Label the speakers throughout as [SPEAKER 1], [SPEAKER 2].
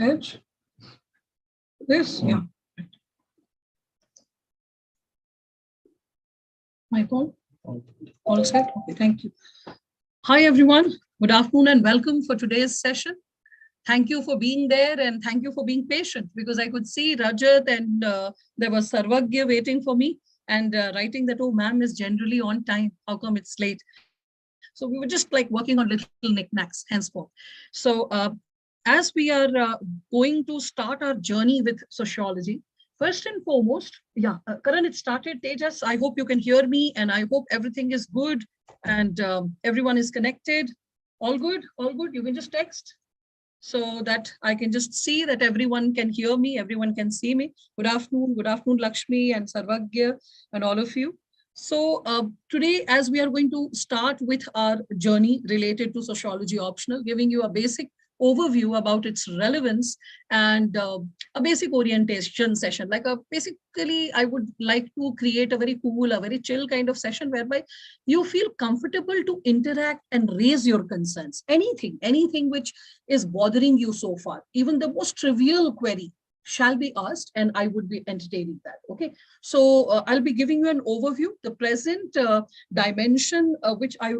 [SPEAKER 1] Edge. This, yeah. My phone? All set? Okay, thank you. Hi, everyone. Good afternoon and welcome for today's session. Thank you for being there and thank you for being patient, because I could see Rajat and there was Sarvagya waiting for me and writing that, oh, ma'am is generally on time. How come it's late? So we were just like working on little knickknacks henceforth. So as we are going to start our journey with sociology, first and foremost, yeah, Karan, it started. Tejas, I hope you can hear me and I hope everything is good and everyone is connected. All good? All good? You can just text so that I can just see that everyone can hear me, everyone can see me. Good afternoon, Lakshmi and Sarvagya and all of you. So today, as we are going to start with our journey related to sociology optional, giving you a basic overview about its relevance and a basic orientation session. Like basically, I would like to create a very cool, a very chill kind of session whereby you feel comfortable to interact and raise your concerns. Anything which is bothering you so far, even the most trivial query shall be asked and I would be entertaining that. Okay, so I'll be giving you an overview. The present dimension which I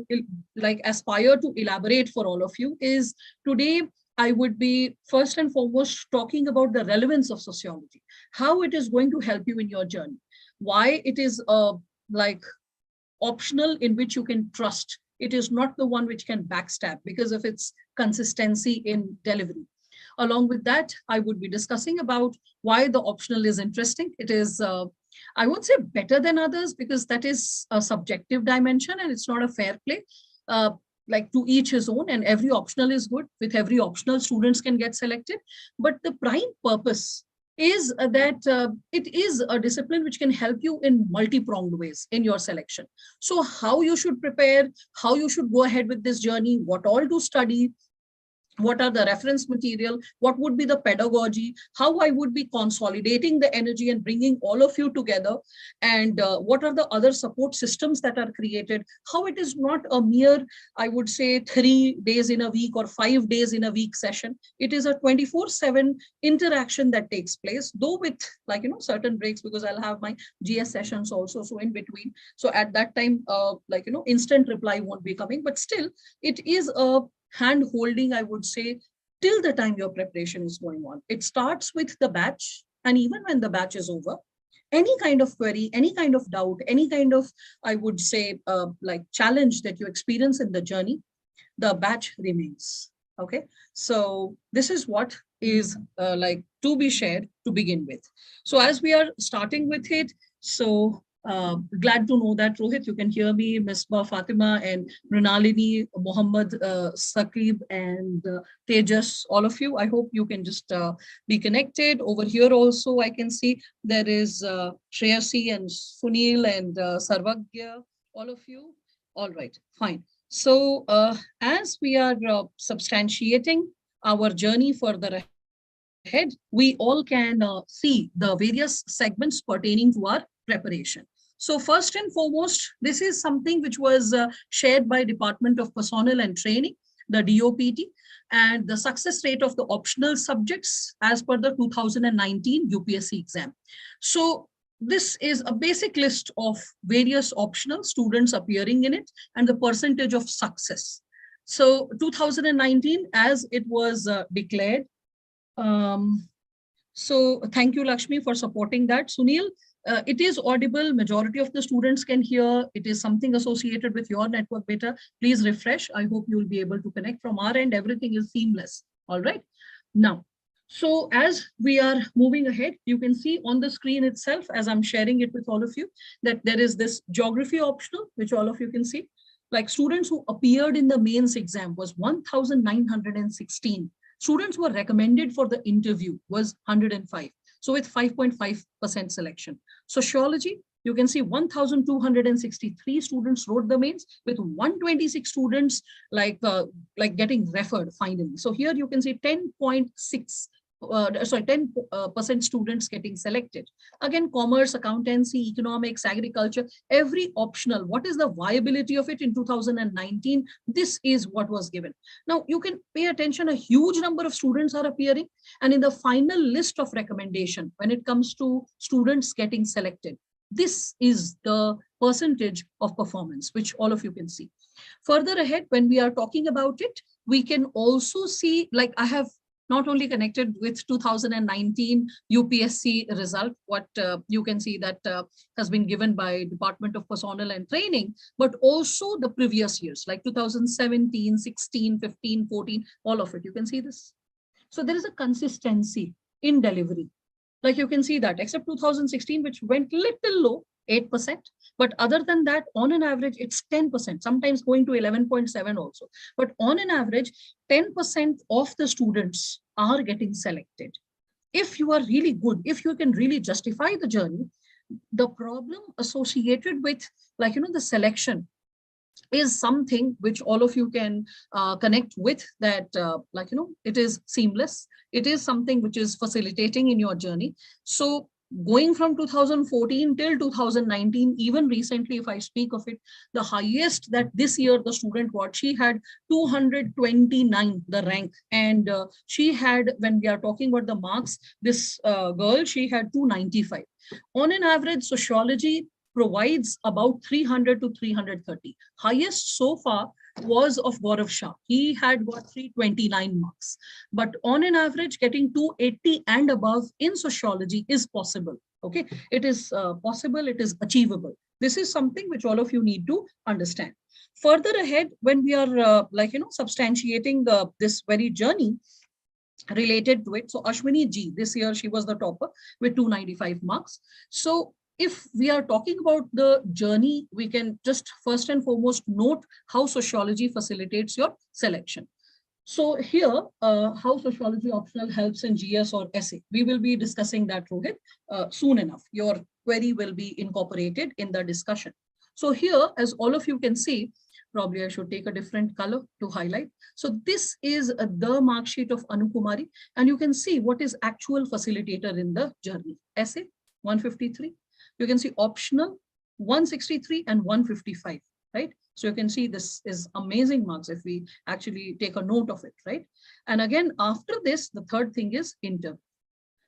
[SPEAKER 1] like aspire to elaborate for all of you is today I would be first and foremost talking about the relevance of sociology, how it is going to help you in your journey, why it is like optional in which you can trust. It is not the one which can backstab because of its consistency in delivery. Along with that, I would be discussing about why the optional is interesting. It is, I won't say better than others because that is a subjective dimension and it's not a fair play. Like to each his own, and every optional is good. With every optional, students can get selected. But the prime purpose is that it is a discipline which can help you in multi-pronged ways in your selection. So how you should prepare, how you should go ahead with this journey, what all to study, what are the reference material, what would be the pedagogy, how I would be consolidating the energy and bringing all of you together, and what are the other support systems that are created, how it is not a mere, I would say, 3 days in a week or 5 days in a week session. It is a 24/7 interaction that takes place, though with like, certain breaks, because I'll have my GS sessions also, so in between. So at that time, like, instant reply won't be coming, but still it is a hand holding, I would say, till the time your preparation is going on. It starts with the batch, and even when the batch is over, any kind of query, any kind of doubt, any kind of, I would say, like challenge that you experience in the journey, the batch remains. Okay, so this is what is like to be shared to begin with. So as we are starting with it, so glad to know that Rohit, you can hear me, Misbah, Fatima, and Runalini, Mohammed, Saqib, and Tejas, all of you. I hope you can just be connected. Over here also, I can see there is Shreyasi and Sunil and Sarvagya, all of you. All right, fine. So as we are substantiating our journey further ahead, we all can see the various segments pertaining to our preparation. So first and foremost, this is something which was shared by Department of Personnel and Training, the DOPT, and the success rate of the optional subjects as per the 2019 UPSC exam. So this is a basic list of various optional students appearing in it and the percentage of success. So 2019, as it was declared. So thank you, Lakshmi, for supporting that. Sunil, it is audible. Majority of the students can hear. It is something associated with your network beta. Please refresh. I hope you will be able to connect from our end. Everything is seamless. All right. Now, so as we are moving ahead, you can see on the screen itself, as I'm sharing it with all of you, that there is this geography optional, which all of you can see. Like students who appeared in the mains exam was 1,916. Students who were recommended for the interview was 105. So with 5.5% selection. Sociology, you can see 1,263 students wrote the mains with 126 students like getting referred finally. So here you can see 10.6 10% students getting selected. Again, commerce, accountancy, economics, agriculture, every optional. What is the viability of it in 2019? This is what was given. Now you can pay attention, a huge number of students are appearing, and in the final list of recommendation, when it comes to students getting selected, this is the percentage of performance, which all of you can see. Further ahead, when we are talking about it, we can also see, like I have not only connected with 2019 UPSC result, what you can see that has been given by Department of Personnel and Training, but also the previous years, like 2017, 16, 15, 14, all of it. You can see this. So there is a consistency in delivery. Like you can see that, except 2016, which went little low, 8%. But other than that, on an average, it's 10%, sometimes going to 11.7 also. But on an average, 10% of the students are getting selected. If you are really good, if you can really justify the journey, the problem associated with, like, the selection is something which all of you can connect with, that it is seamless. It is something which is facilitating in your journey. So going from 2014 till 2019, even recently, if I speak of it, the highest that this year the student got, she had 229, the rank. And she had, when we are talking about the marks, this girl, she had 295. On an average, sociology provides about 300 to 330. Highest so far was of Gaurav Shah. He had got 329 marks. But on an average, getting 280 and above in sociology is possible. Okay, it is possible, it is achievable. This is something which all of you need to understand. Further ahead, when we are substantiating this very journey related to it. So Ashwini G, this year she was the topper with 295 marks. So if we are talking about the journey, we can just first and foremost note how sociology facilitates your selection. So here, how sociology optional helps in GS or essay. We will be discussing that, Rohit, soon enough. Your query will be incorporated in the discussion. So here, as all of you can see, probably I should take a different color to highlight. So this is the mark sheet of Anukumari, and you can see what is actual facilitator in the journey. Essay, 153. You can see optional, 163 and 155, right? So you can see this is amazing marks if we actually take a note of it, right? And again, after this, the third thing is interview.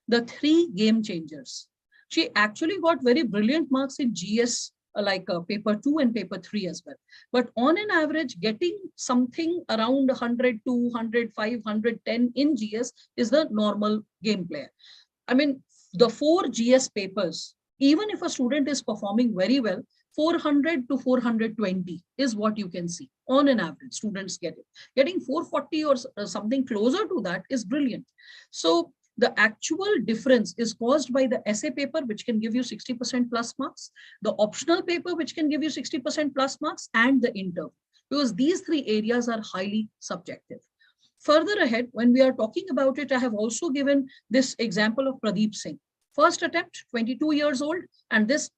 [SPEAKER 1] The 3 game changers. She actually got very brilliant marks in GS, like paper 2 and paper 3 as well. But on an average, getting something around 100, 200, 510 in GS is the normal game player. I mean, the 4 GS papers, even if a student is performing very well, 400 to 420 is what you can see on an average. Students get it. Getting 440 or something closer to that is brilliant. So the actual difference is caused by the essay paper, which can give you 60% plus marks, the optional paper, which can give you 60% plus marks, and the interview, because these 3 areas are highly subjective. Further ahead, when we are talking about it, I have also given this example of Pradeep Singh. First attempt, 22 years old, and this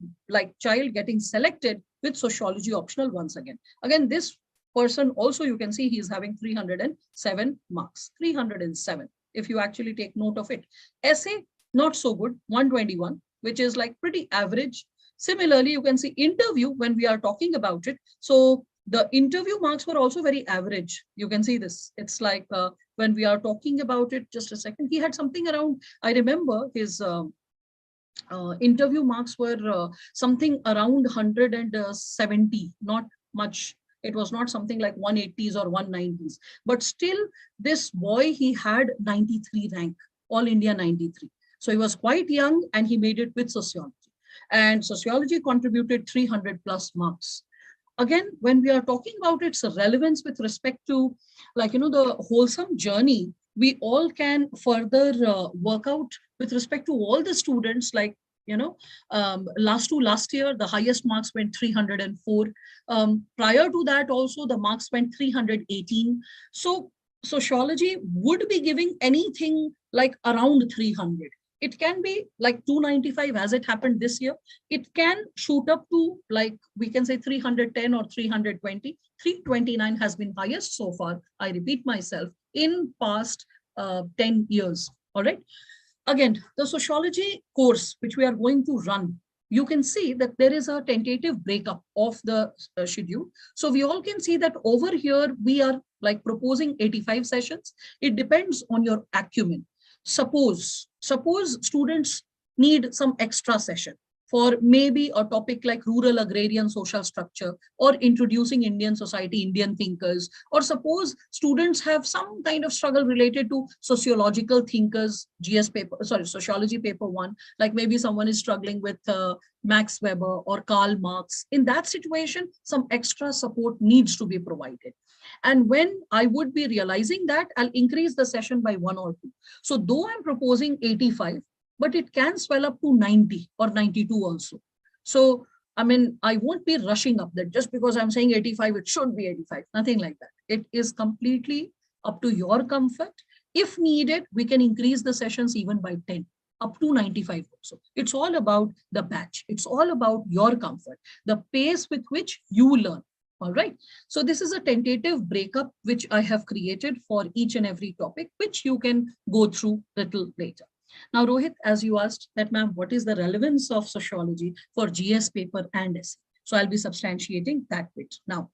[SPEAKER 1] child getting selected with sociology optional once again. Again, this person also, you can see he is having 307 marks, 307, if you actually take note of it. Essay, not so good, 121, which is like pretty average. Similarly, you can see interview when we are talking about it. So the interview marks were also very average. You can see this. It's like when we are talking about it, just a second, he had something around, I remember his interview marks were something around 170, not much. It was not something like 180s or 190s, but still this boy, he had 93 rank, all India 93. So he was quite young and he made it with sociology, and sociology contributed 300 plus marks. Again, when we are talking about its relevance with respect to the wholesome journey, we all can further work out with respect to all the students, last year, the highest marks went 304. Prior to that also, the marks went 318. So sociology would be giving anything like around 300. It can be like 295 as it happened this year. It can shoot up to we can say 310 or 320. 329 has been highest so far. I repeat myself, in past 10 years All right. Again, the sociology course, which we are going to run, you can see that there is a tentative breakup of the schedule. So we all can see that over here, we are like proposing 85 sessions. It depends on your acumen. Suppose students need some extra session for maybe a topic like rural agrarian social structure or introducing Indian society, Indian thinkers, or suppose students have some kind of struggle related to sociological thinkers, sociology paper 1, like maybe someone is struggling with Max Weber or Karl Marx. In that situation, some extra support needs to be provided. And when I would be realizing that, I'll increase the session by 1 or 2. So though I'm proposing 85, but it can swell up to 90 or 92 also. So, I mean, I won't be rushing up that just because I'm saying 85, it should be 85, nothing like that. It is completely up to your comfort. If needed, we can increase the sessions even by 10, up to 95 also. It's all about the batch. It's all about your comfort, the pace with which you learn. All right. So this is a tentative breakup, which I have created for each and every topic, which you can go through a little later. Now, Rohit, as you asked that, ma'am, what is the relevance of sociology for GS paper and essay? So I'll be substantiating that bit. Now,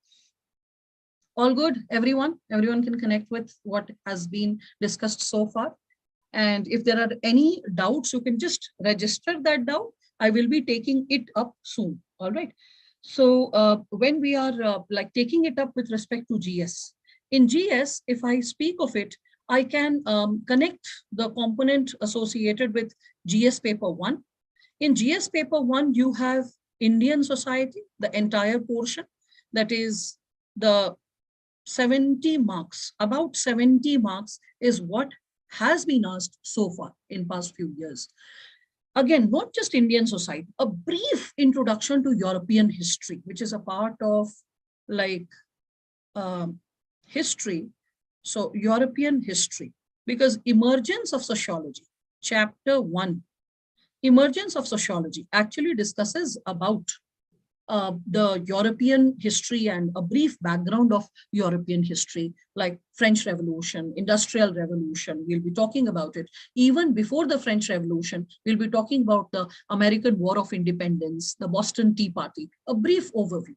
[SPEAKER 1] all good, everyone? Everyone can connect with what has been discussed so far. And if there are any doubts, you can just register that doubt. I will be taking it up soon. All right. So when we are like taking it up with respect to GS, in GS, if I speak of it, I can connect the component associated with GS paper 1. In GS paper 1, you have Indian society, the entire portion, that is the 70 marks. About 70 marks is what has been asked so far in past few years. Again, not just Indian society, a brief introduction to European history, which is a part of like history. So European history, because emergence of sociology, chapter 1, emergence of sociology actually discusses about the European history and a brief background of European history, like French Revolution, Industrial Revolution. We'll be talking about it. Even before the French Revolution, we'll be talking about the American War of Independence, the Boston Tea Party, a brief overview.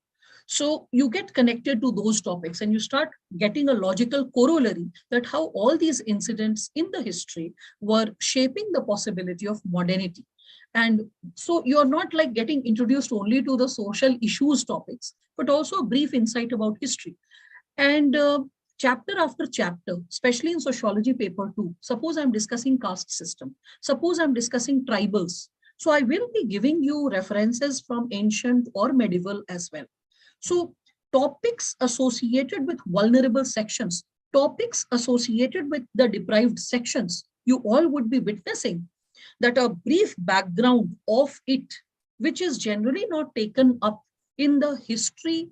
[SPEAKER 1] So you get connected to those topics and you start getting a logical corollary that how all these incidents in the history were shaping the possibility of modernity. And so you're not like getting introduced only to the social issues topics, but also a brief insight about history. And chapter after chapter, especially in sociology paper 2, suppose I'm discussing caste system, suppose I'm discussing tribals. So I will be giving you references from ancient or medieval as well. So topics associated with vulnerable sections, topics associated with the deprived sections, you all would be witnessing that a brief background of it, which is generally not taken up in the history,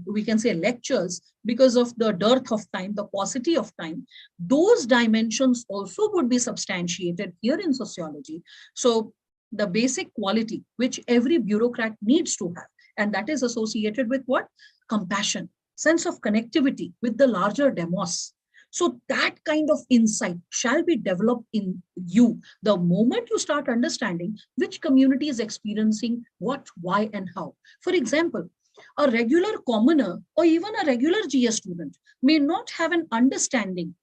[SPEAKER 1] we can say lectures, because of the dearth of time, the paucity of time, those dimensions also would be substantiated here in sociology. So the basic quality which every bureaucrat needs to have, and that is associated with what? Compassion, sense of connectivity with the larger demos. So that kind of insight shall be developed in you the moment you start understanding which community is experiencing what, why, and how. For example, a regular commoner or even a regular GS student may not have an understanding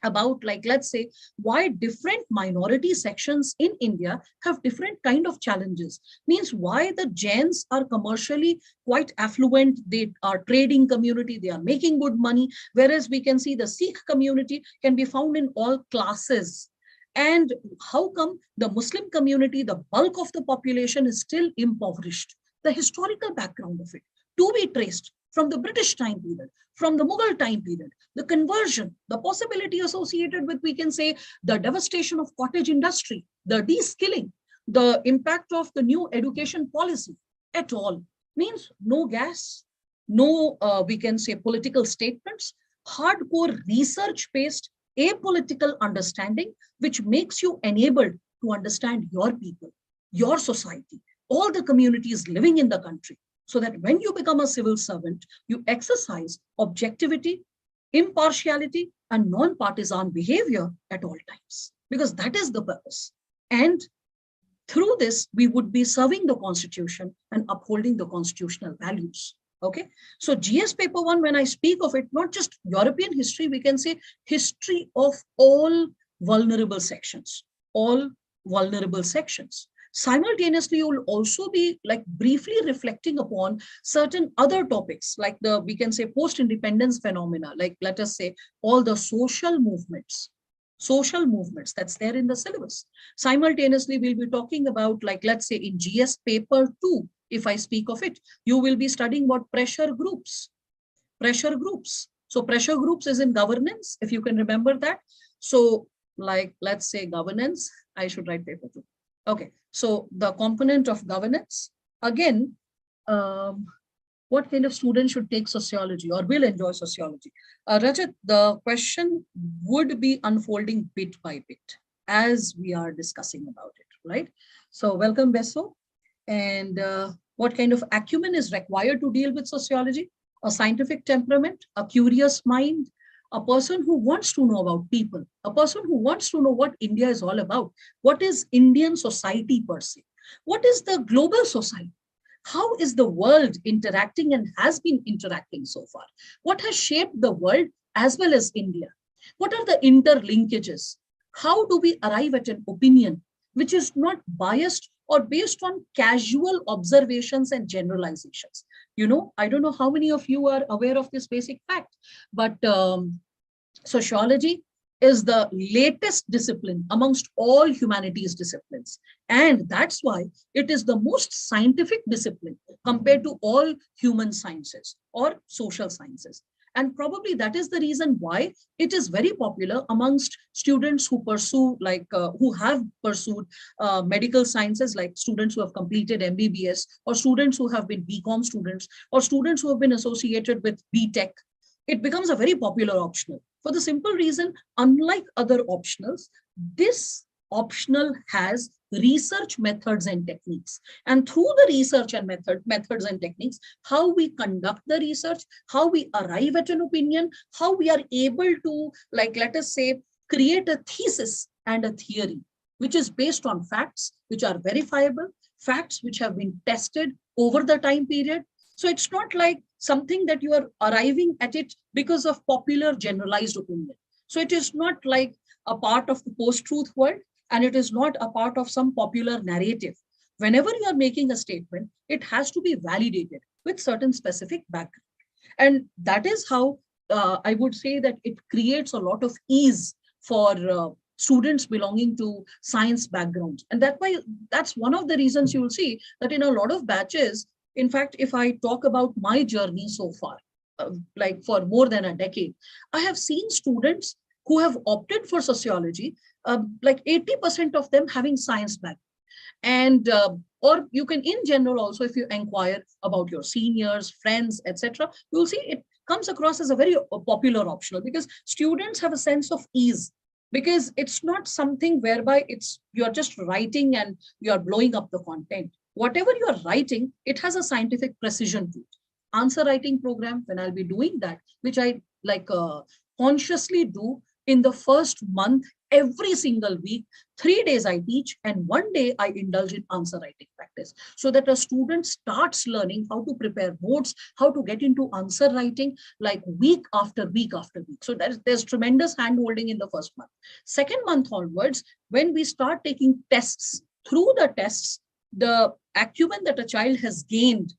[SPEAKER 1] about, like, let's say, why different minority sections in India have different kind of challenges. Means why the Jains are commercially quite affluent, they are trading community, they are making good money, whereas we can see the Sikh community can be found in all classes. And how come the Muslim community, the bulk of the population, is still impoverished? The historical background of it to be traced from the British time period, from the Mughal time period, the conversion, the possibility associated with, we can say, the devastation of cottage industry, the de-skilling, the impact of the new education policy at all. Means no gas, no, we can say, political statements, hardcore research-based apolitical understanding, which makes you enabled to understand your people, your society, all the communities living in the country, so that when you become a civil servant, you exercise objectivity, impartiality, and non-partisan behavior at all times. because that is the purpose. And through this, we would be serving the Constitution and upholding the constitutional values. Okay, so GS paper 1, when I speak of it, not just European history, we can say history of all vulnerable sections, all vulnerable sections. Simultaneously, you will also be like briefly reflecting upon certain other topics, like we can say post-independence phenomena, like let us say all the social movements that's there in the syllabus. Simultaneously, we'll be talking about, like, let's say in GS paper 2, if I speak of it, you will be studying about pressure groups. So pressure groups is in governance, if you can remember that. So like, let's say governance, I should write paper 2. Okay, so the component of governance, again, what kind of student should take sociology or will enjoy sociology? Rajat, the question would be unfolding bit by bit as we are discussing about it, right? So welcome, Besso. And what kind of acumen is required to deal with sociology? A scientific temperament, a curious mind, a person who wants to know about people, a person who wants to know what India is all about. What is Indian society per se? What is the global society? How is the world interacting and has been interacting so far? What has shaped the world as well as India? What are the interlinkages? How do we arrive at an opinion which is not biased or based on casual observations and generalizations? You know, I don't know how many of you are aware of this basic fact, but sociology is the latest discipline amongst all humanities disciplines. And that's why it is the most scientific discipline compared to all human sciences or social sciences. And probably that is the reason why it is very popular amongst students who pursue, like who have pursued medical sciences, like students who have completed MBBS, or students who have been BCom students, or students who have been associated with BTech. It becomes a very popular optional for the simple reason, unlike other optionals, this optional has research methods and techniques. And through the research and methods and techniques, how we conduct the research, how we arrive at an opinion, how we are able to, like, let us say, create a thesis and a theory, which is based on facts, which are verifiable, facts which have been tested over the time period. So it's not like something that you are arriving at it because of popular generalized opinion. So it is not like a part of the post-truth world, and it is not a part of some popular narrative. Whenever you are making a statement, it has to be validated with certain specific background. And that is how I would say that it creates a lot of ease for students belonging to science backgrounds. And that's one of the reasons you will see that in a lot of batches, in fact, if I talk about my journey so far, like for more than a decade, I have seen students who have opted for sociology, like 80% of them having science background. And or you can, in general, also, if you inquire about your seniors, friends, etc., you'll see it comes across as a very popular optional, because students have a sense of ease, because it's not something whereby you're just writing and you're blowing up the content. Whatever you're writing, it has a scientific precision to it. Answer writing program, when I'll be doing that, which I like consciously do in the first month, every single week, 3 days I teach, and 1 day I indulge in answer writing practice, so that a student starts learning how to prepare notes, how to get into answer writing, like week after week after week. So there's tremendous hand holding in the first month. Second month onwards, when we start taking tests, through the tests, the acumen that a child has gained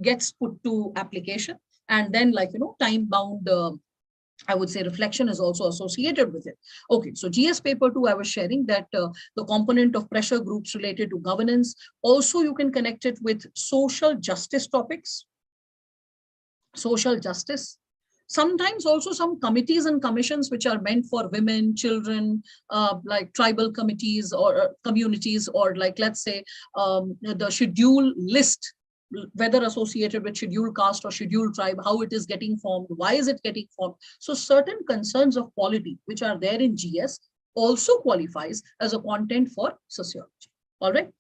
[SPEAKER 1] gets put to application. And then, like, time bound, I would say, reflection is also associated with it. Okay, so GS paper 2, I was sharing that the component of pressure groups related to governance. Also, you can connect it with social justice topics. Social justice. Sometimes also some committees and commissions which are meant for women, children, like tribal committees or communities, or like, let's say, the schedule list, whether associated with scheduled caste or scheduled tribe, how it is getting formed, why is it getting formed. So certain concerns of polity which are there in GS also qualifies as a content for sociology. All right.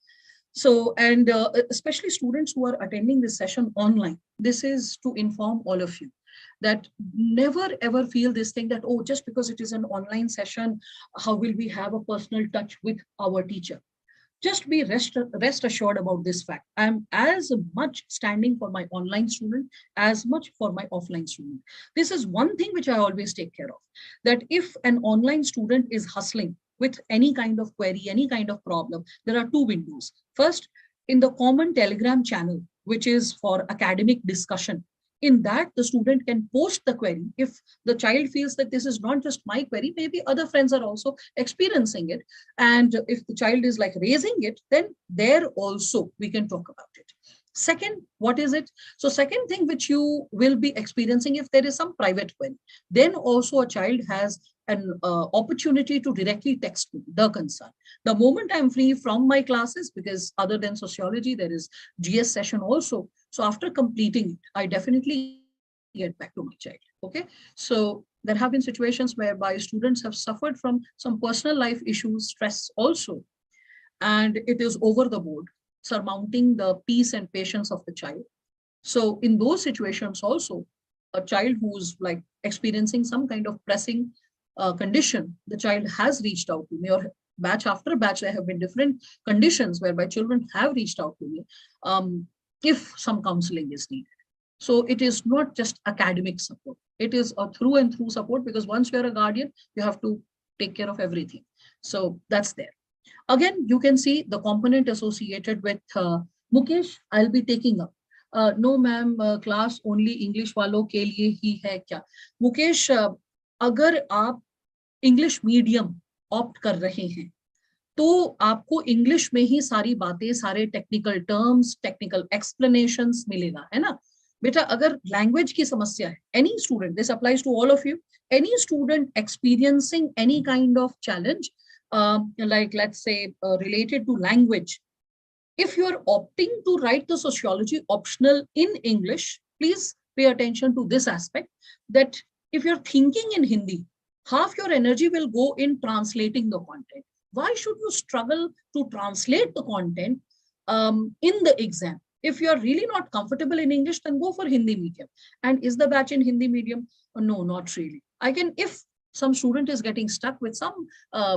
[SPEAKER 1] So, and especially students who are attending this session online, this is to inform all of you. that never ever feel this thing that, oh, just because it is an online session, how will we have a personal touch with our teacher? Just be rest assured about this fact. I'm as much standing for my online student as much for my offline student. This is one thing which I always take care of, that if an online student is hustling with any kind of query, any kind of problem, there are two windows. First, in the common Telegram channel, which is for academic discussion, in that the student can post the query. If the child feels that this is not just my query, maybe other friends are also experiencing it, and if the child is like raising it, then there also we can talk about it. Second, what is it? So second thing which you will be experiencing, if there is some private query, then also a child has an opportunity to directly text me the concern. The moment I'm free from my classes, because other than sociology, there is GS session also. So after completing it, I definitely get back to my child. Okay. So there have been situations whereby students have suffered from some personal life issues, stress also, and it is over the board, surmounting the peace and patience of the child. So in those situations also, a child who's like experiencing some kind of pressing condition, the child has reached out to me, or batch after batch, there have been different conditions whereby children have reached out to me if some counseling is needed. So it is not just academic support. It is a through and through support, because once you're a guardian, you have to take care of everything. So that's there. Again, you can see the component associated with Mukesh, I'll be taking up. No ma'am, class only English वालों के लिए ही है क्या? मुकेश, अगर आप English medium opt कर रहे हैं, तो आपको इंग्लिश में ही सारी बातें, सारे टेक्निकल टर्म्स, टेक्निकल एक्सप्लेनेशंस मिलेगा, है ना? बेटा, अगर लैंग्वेज की समस्या है, any student, this applies to all of you, any student experiencing any kind of challenge, like let's say related to language, if you are opting to write the sociology optional in English, please pay attention to this aspect, that if you're thinking in Hindi, half your energy will go in translating the content. Why should you struggle to translate the content in the exam? If you're really not comfortable in English, then go for Hindi medium. And is the batch in Hindi medium? No, not really. I can, if some student is getting stuck with some,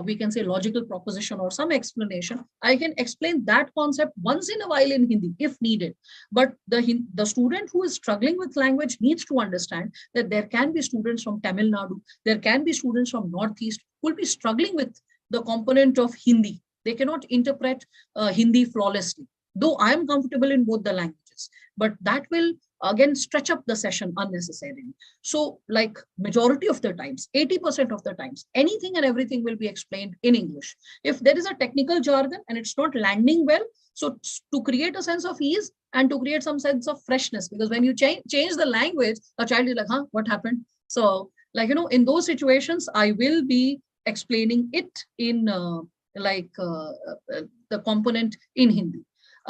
[SPEAKER 1] we can say logical proposition or some explanation, I can explain that concept once in a while in Hindi if needed. But the student who is struggling with language needs to understand that there can be students from Tamil Nadu, there can be students from Northeast who will be struggling with the component of Hindi. They cannot interpret Hindi flawlessly, though I am comfortable in both the languages, but that will again stretch up the session unnecessarily. So like majority of the times, 80% of the times, anything and everything will be explained in English. If there is a technical jargon and it's not landing well, so to create a sense of ease and to create some sense of freshness, because when you change the language, a child is like, huh, what happened? So like, you know, in those situations, I will be explaining it in the component in Hindi.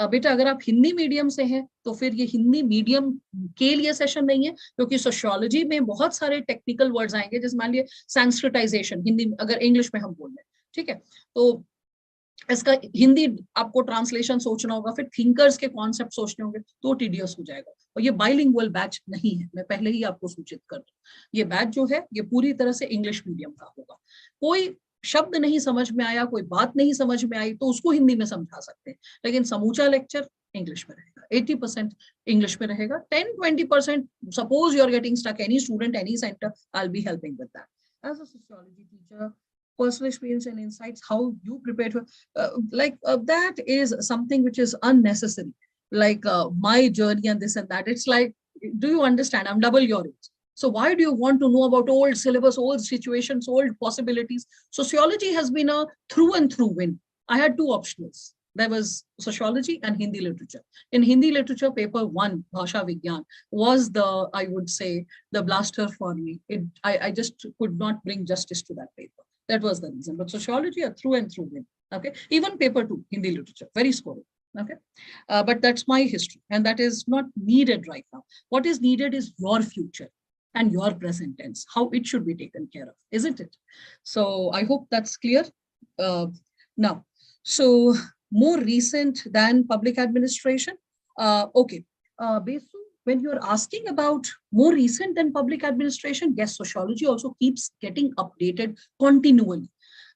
[SPEAKER 1] बेटा, अगर आप Hindi medium से हैं, तो फिर ये Hindi medium के लिए सेशन नहीं है, क्योंकि सोशियोलॉजी में बहुत सारे टेक्निकल वर्ड्स आएंगे, जैसे मान लिया संस्कृताइजेशन, हिंदी अगर इंग्लिश में हम बोल रहे हैं, ठीक है, तो इसका हिंदी आपको ट्रांसलेशन सोचना होगा, फिर थिंकर्स के कॉन्सेप्ट सोचने होंगे, तो टीडियस हो जाएगा। और ये बाइलिंगुअल बैच नहीं है, मैं पहले ही आपको सूचित कर दूं, ये बैच जो है ये पूरी तरह से इंग्लिश मीडियम का होगा। कोई शब्द नहीं समझ में आया, कोई बात नहीं समझ में आई, तो उसको हिंदी में समझा सकते हैं, लेकिन समूचा लेक्चर इंग्लिश में रहेगा। 80% इंग्लिश में रहेगा, 10-20% suppose you are getting stuck, any student, any centre, I will be helping with that. As a sociology teacher, personal experience and insights, how you prepare for that is something which is unnecessary, like my journey and this and that. It's like, do you understand, I'm double your age, so why do you want to know about old syllabus, old situations, old possibilities? Sociology has been a through and through win. I had two optionals. There was sociology and Hindi literature. In Hindi literature, paper 1, Bhasha Vigyan, was the, I would say, the blaster for me. I just could not bring justice to that paper. That was the reason. But sociology, a through and through win. Okay. Even paper 2, Hindi literature, very scoring. Okay. But that's my history, and that is not needed right now. What is needed is your future and your present tense, how it should be taken care of, isn't it? So I hope that's clear. Now, so more recent than public administration. Okay. Besu, when you're asking about more recent than public administration, yes, sociology also keeps getting updated continually.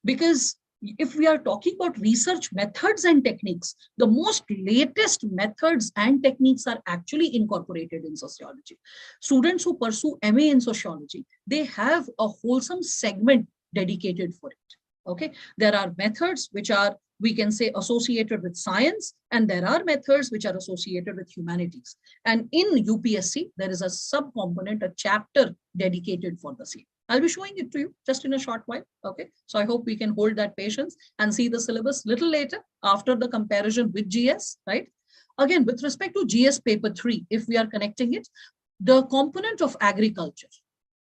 [SPEAKER 1] Because if we are talking about research methods and techniques, the most latest methods and techniques are actually incorporated in sociology. Students who pursue MA in sociology, they have a wholesome segment dedicated for it. Okay, there are methods which are, we can say, associated with science, and there are methods which are associated with humanities. And in UPSC, there is a subcomponent, a chapter dedicated for the same. I'll be showing it to you just in a short while. Okay, so I hope we can hold that patience and see the syllabus little later after the comparison with GS, right? Again, with respect to GS paper 3, if we are connecting it, the component of agriculture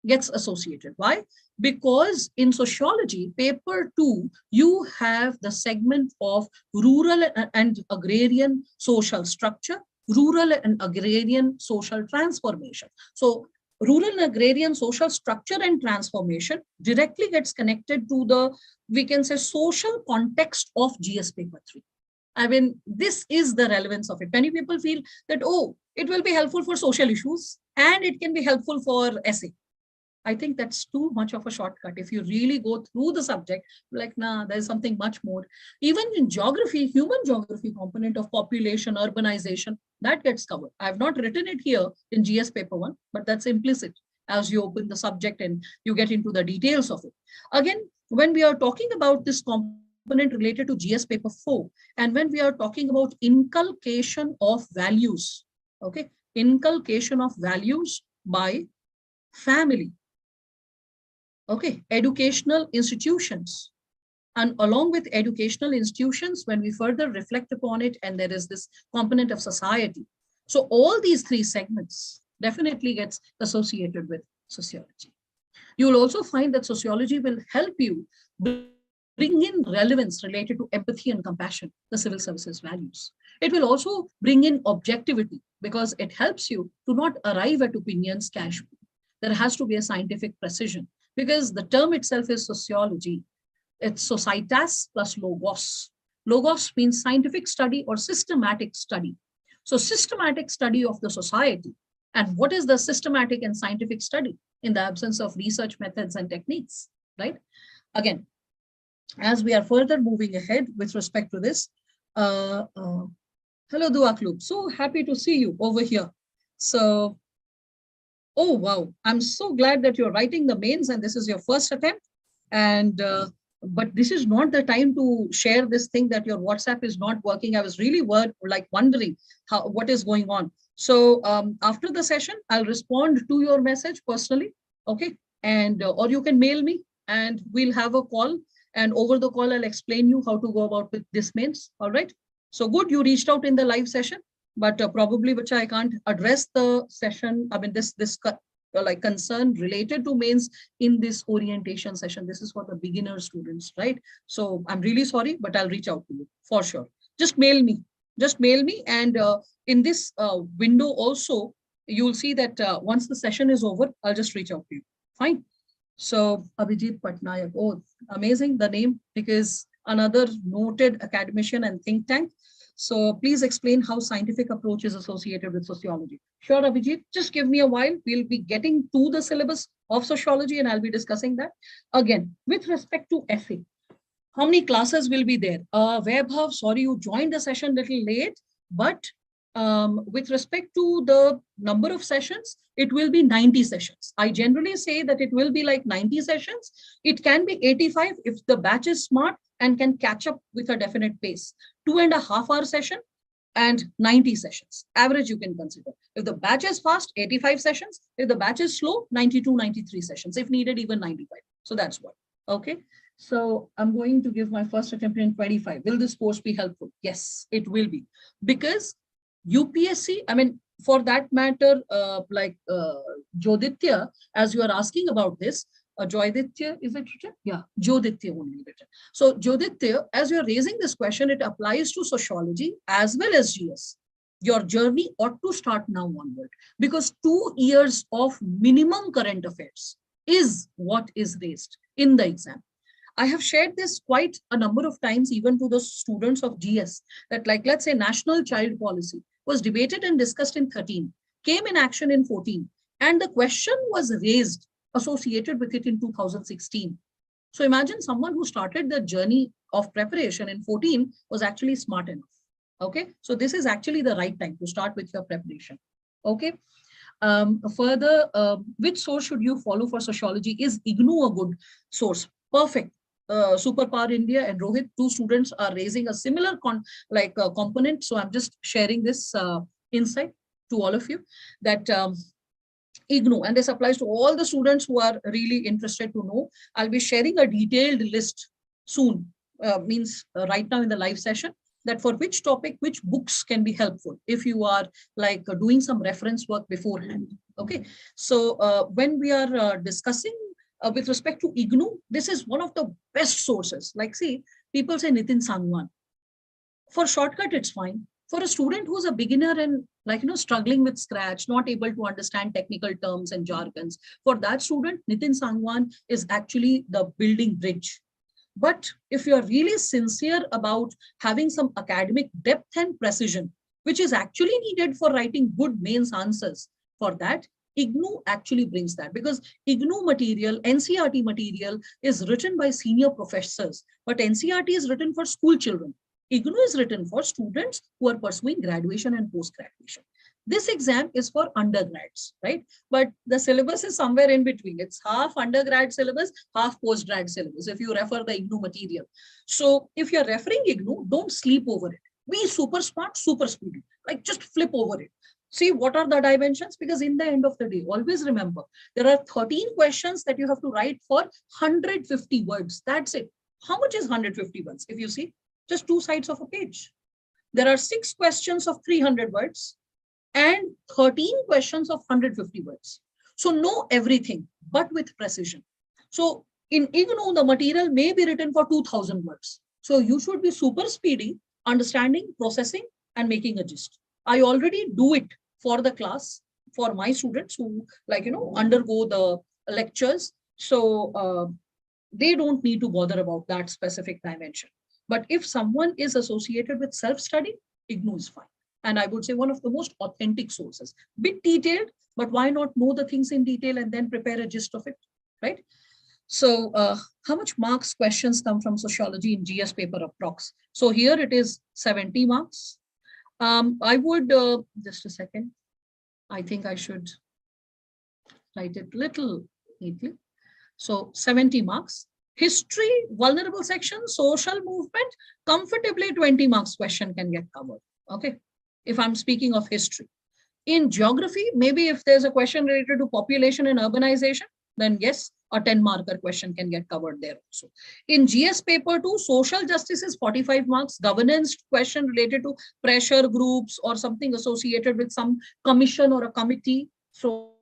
[SPEAKER 1] gets associated. Why? Because in sociology, paper 2, you have the segment of rural and agrarian social structure, rural and agrarian social transformation. So rural and agrarian social structure and transformation directly gets connected to the, we can say, social context of GS paper 3. I mean, this is the relevance of it. Many people feel that, oh, it will be helpful for social issues and it can be helpful for essay. I think that's too much of a shortcut. If you really go through the subject, like, nah, there's something much more. Even in geography, human geography component of population, urbanization, that gets covered. I've not written it here in GS paper 1, but that's implicit as you open the subject and you get into the details of it. Again, when we are talking about this component related to GS paper 4, and when we are talking about inculcation of values, okay, inculcation of values by family, okay, educational institutions. And along with educational institutions, when we further reflect upon it, and there is this component of society. So all these three segments definitely gets associated with sociology. You will also find that sociology will help you bring in relevance related to empathy and compassion, the civil services values. It will also bring in objectivity because it helps you to not arrive at opinions casually. There has to be a scientific precision because the term itself is sociology. It's societas plus logos. Logos means scientific study or systematic study. So systematic study of the society. And what is the systematic and scientific study in the absence of research methods and techniques, right? Again, as we are further moving ahead with respect to this, hello, Dua Klub. So happy to see you over here. So, oh, wow. I'm so glad that you're writing the mains and this is your first attempt. And but this is not the time to share this thing that your WhatsApp is not working. I was really wondering what is going on. So after the session, I'll respond to your message personally, okay? And or you can mail me and we'll have a call. And over the call, I'll explain you how to go about with this mains, all right? So good, you reached out in the live session, but probably which I can't address the session. I mean, this like concern related to mains in this orientation session. This is for the beginner students, right? So I'm really sorry, but I'll reach out to you for sure. Just mail me. And in this window also, you'll see that once the session is over, I'll just reach out to you. Fine. So Abhijit Patnaik, oh, amazing the name, because another noted academician and think tank. So please explain how scientific approach is associated with sociology. Sure, Abhijit, just give me a while. We'll be getting to the syllabus of sociology and I'll be discussing that. Again, with respect to essay, how many classes will be there? Vaibhav, sorry, you joined the session a little late, but with respect to the number of sessions, it will be 90 sessions. I generally say that it will be like 90 sessions. It can be 85 if the batch is smart and can catch up with a definite pace. 2.5 hour session and 90 sessions. Average you can consider. If the batch is fast, 85 sessions. If the batch is slow, 92, 93 sessions. If needed, even 95. So that's what. Okay. So I'm going to give my first attempt in 25. Will this course be helpful? Yes, it will be. Because UPSC, I mean, for that matter, Joditya, as you are asking about this, Joyditya, is it written? Yeah, Joditya only written. So Joditya, as you're raising this question, it applies to sociology as well as GS. Your journey ought to start now onward because 2 years of minimum current affairs is what is raised in the exam. I have shared this quite a number of times, even to the students of GS, that like, let's say national child policy was debated and discussed in 13. came in action in 14. And the question was raised associated with it in 2016. So imagine someone who started the journey of preparation in 14 was actually smart enough. Okay, so this is actually the right time to start with your preparation. Okay. Further, which source should you follow for sociology? Is IGNOU a good source? Perfect. Superpower India and Rohit, two students are raising a similar component. So I'm just sharing this insight to all of you that IGNOU, and this applies to all the students who are really interested to know. I'll be sharing a detailed list soon, right now in the live session, that for which topic, which books can be helpful if you are doing some reference work beforehand. Okay, so when we are discussing with respect to IGNOU, this is one of the best sources. Like, see, people say Nitin Sangwan. For shortcut, it's fine. For a student who's a beginner and struggling with Scratch, not able to understand technical terms and jargons, for that student, Nitin Sangwan is actually the building bridge. But if you're really sincere about having some academic depth and precision, which is actually needed for writing good mains answers, for that, IGNOU actually brings that, because IGNOU material, NCERT material is written by senior professors, but NCERT is written for school children. IGNOU is written for students who are pursuing graduation and post-graduation. This exam is for undergrads, right? But the syllabus is somewhere in between. It's half undergrad syllabus, half postgrad syllabus, if you refer the IGNOU material. So if you're referring IGNOU, don't sleep over it. Be super smart, super speedy. Just flip over it. See what are the dimensions, because in the end of the day, always remember, there are 13 questions that you have to write for 150 words. That's it. How much is 150 words? If you see, just 2 sides of a page. There are 6 questions of 300 words and 13 questions of 150 words. So know everything, but with precision. So in IGNOU, the material may be written for 2000 words. So you should be super speedy, understanding, processing, and making a gist. I already do it for the class, for my students who undergo the lectures. So they don't need to bother about that specific dimension. But if someone is associated with self-study, IGNOU is fine. And I would say one of the most authentic sources. Bit detailed, but why not know the things in detail and then prepare a gist of it, right? So how much marks questions come from sociology in GS paper approx? So here it is 70 marks. I would, just a second. I think I should write it little neatly. So 70 marks. History, vulnerable section, social movement, comfortably 20 marks question can get covered. Okay, if I'm speaking of history. In geography, maybe if there's a question related to population and urbanization, then yes, a 10-marker question can get covered there also. In GS paper 2, social justice is 45 marks, governance question related to pressure groups or something associated with some commission or a committee. So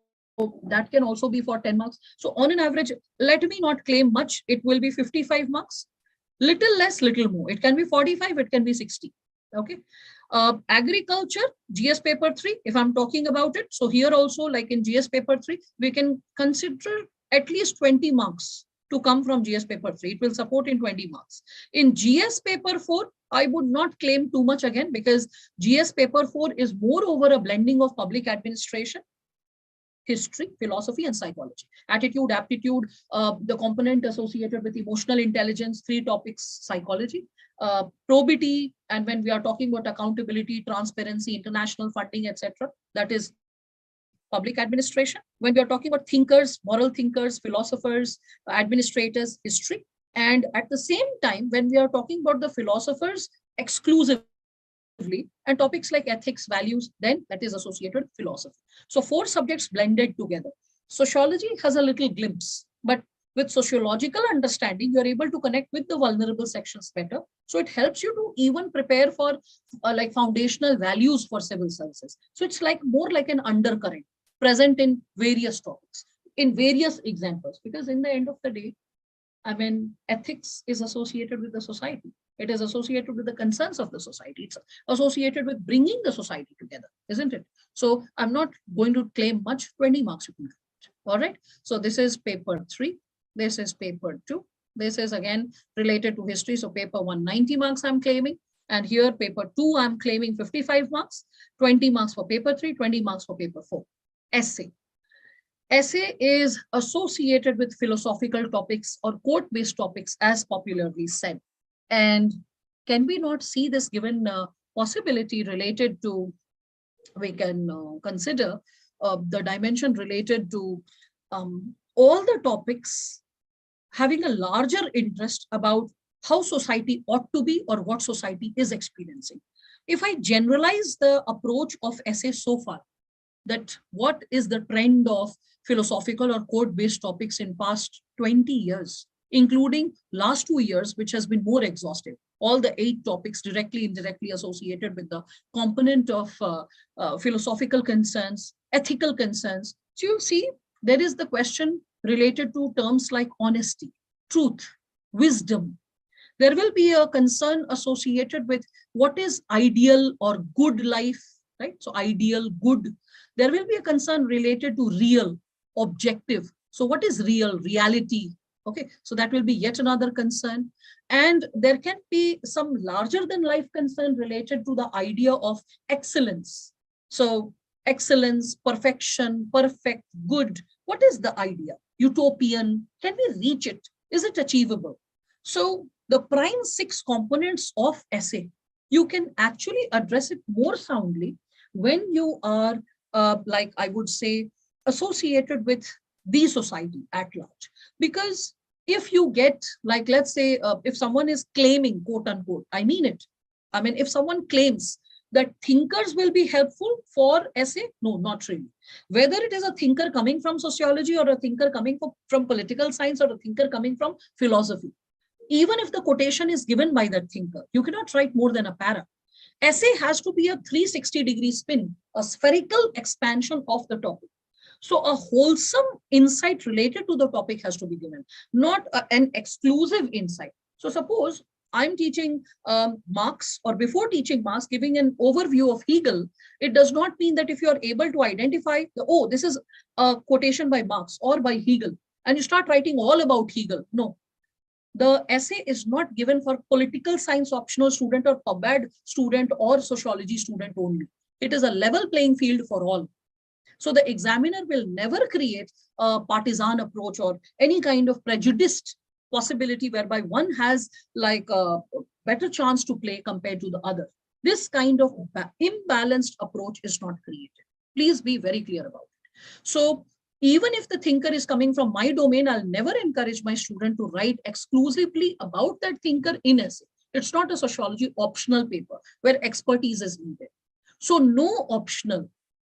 [SPEAKER 1] that can also be for 10 marks. So on an average, let me not claim much. It will be 55 marks, little less, little more. It can be 45, it can be 60. Okay. Agriculture, GS paper 3, if I'm talking about it. So here also, like in GS paper 3, we can consider at least 20 marks to come from GS paper 3. It will support in 20 marks. In GS paper 4, I would not claim too much again, because GS paper 4 is more over a blending of public administration, history, philosophy, and psychology. Attitude, aptitude, the component associated with emotional intelligence, 3 topics, psychology, probity, and when we are talking about accountability, transparency, international funding, etc., that is public administration. When we are talking about thinkers, moral thinkers, philosophers, administrators, history. And at the same time, when we are talking about the philosophers exclusively, and topics like ethics, values, then that is associated with philosophy. So 4 subjects blended together. Sociology has a little glimpse, but with sociological understanding, you're able to connect with the vulnerable sections better. So it helps you to even prepare for foundational values for civil services. So it's more like an undercurrent present in various topics, in various examples, because in the end of the day, ethics is associated with the society. It is associated with the concerns of the society. It's associated with bringing the society together, isn't it? So I'm not going to claim much, 20 marks you can get. All right. So this is paper 3. This is paper 2. This is again related to history. So paper 1, 90 marks I'm claiming. And here paper 2, I'm claiming 55 marks, 20 marks for paper 3, 20 marks for paper 4. Essay. Essay is associated with philosophical topics or quote-based topics, as popularly said. And can we not see this given possibility related to, we can consider the dimension related to all the topics having a larger interest about how society ought to be or what society is experiencing. If I generalize the approach of essay so far, that what is the trend of philosophical or quote-based topics in past 20 years, including last 2 years, which has been more exhaustive, all the 8 topics directly, indirectly associated with the component of philosophical concerns, ethical concerns. So you see, there is the question related to terms like honesty, truth, wisdom. There will be a concern associated with what is ideal or good life, right? So ideal, good. There will be a concern related to real, objective. So what is real, reality? Okay, so that will be yet another concern. And there can be some larger than life concern related to the idea of excellence. So excellence, perfection, perfect, good. What is the idea? Utopian? Can we reach it? Is it achievable? So the prime 6 components of essay, you can actually address it more soundly when you are, like I would say, associated with the society at large. Because if you get, like, let's say, if someone is claiming, quote unquote, I mean it. I mean, if someone claims that thinkers will be helpful for essay, no, not really. Whether it is a thinker coming from sociology or a thinker coming from political science or a thinker coming from philosophy, even if the quotation is given by that thinker, you cannot write more than a para. Essay has to be a 360-degree spin, a spherical expansion of the topic. So a wholesome insight related to the topic has to be given, not an exclusive insight. So suppose I'm teaching Marx, or before teaching Marx, giving an overview of Hegel, it does not mean that if you are able to identify, oh, this is a quotation by Marx or by Hegel, and you start writing all about Hegel. No. The essay is not given for political science optional student or PubMed student or sociology student only. It is a level playing field for all. So the examiner will never create a partisan approach or any kind of prejudiced possibility whereby one has like a better chance to play compared to the other. This kind of imbalanced approach is not created. Please be very clear about it. So even if the thinker is coming from my domain, I'll never encourage my student to write exclusively about that thinker in essay. It's not a sociology optional paper where expertise is needed. So no optional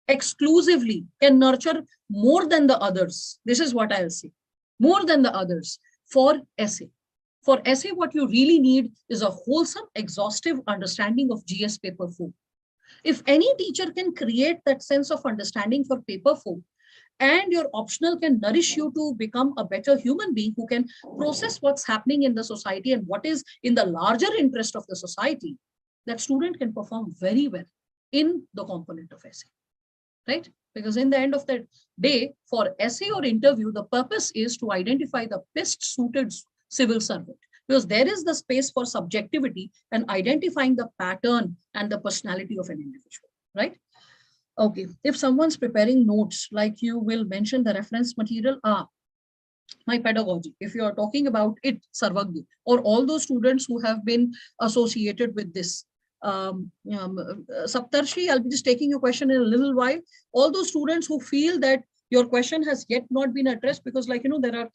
[SPEAKER 1] exclusively can nurture more than the others. This is what I'll say. More than the others for essay. For essay, what you really need is a wholesome, exhaustive understanding of GS paper 4. If any teacher can create that sense of understanding for paper 4, and your optional can nourish you to become a better human being who can process what's happening in the society and what is in the larger interest of the society, that student can perform very well in the component of essay, right? Because in the end of the day, for essay or interview, the purpose is to identify the best suited civil servant, because there is the space for subjectivity and identifying the pattern and the personality of an individual, right? Okay, if someone's preparing notes, like you will mention the reference material, my pedagogy, if you are talking about it, Sarvagya, or all those students who have been associated with this, Saptarshi, I'll be just taking your question in a little while. All those students who feel that your question has yet not been addressed, because like, you know, there are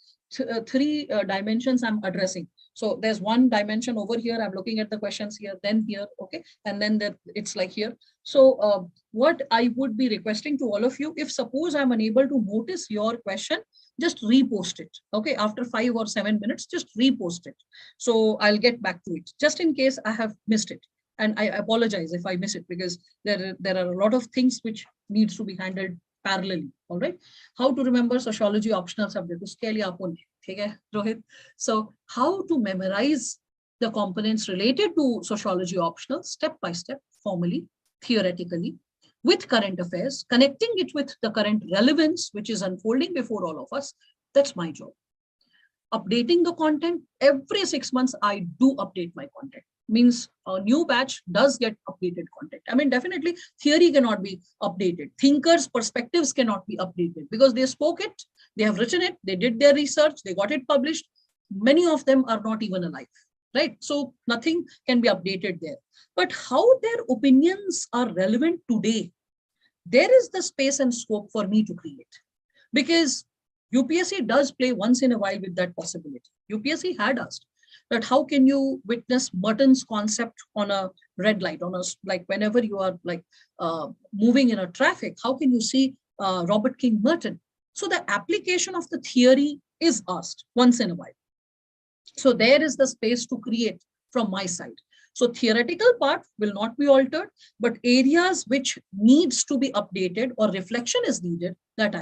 [SPEAKER 1] 3 dimensions I'm addressing. So there's one dimension over here, I'm looking at the questions here, then here, okay, and then there, it's like here. So what I would be requesting to all of you, if suppose I'm unable to notice your question, just repost it, okay, after 5 or 7 minutes, just repost it. So I'll get back to it, just in case I have missed it. And I apologize if I miss it, because there are a lot of things which needs to be handled parallelly. All right. How to remember sociology optional subject? Okay, Rohit. So how to memorize the components related to sociology optional step by step, formally, theoretically, with current affairs, connecting it with the current relevance, which is unfolding before all of us. That's my job. Updating the content every 6 months. I do update my content. means a new batch does get updated content. I mean, definitely theory cannot be updated. Thinkers' perspectives cannot be updated because they spoke it, they have written it, they did their research, they got it published. Many of them are not even alive, right? So nothing can be updated there. But how their opinions are relevant today, there is the space and scope for me to create. Because UPSC does play once in a while with that possibility. UPSC had asked that how can you witness Merton's concept on a red light, on a, like whenever you are like moving in a traffic, how can you see Robert King Merton? So the application of the theory is asked once in a while. So there is the space to create from my side. So theoretical part will not be altered, but areas which needs to be updated or reflection is needed, that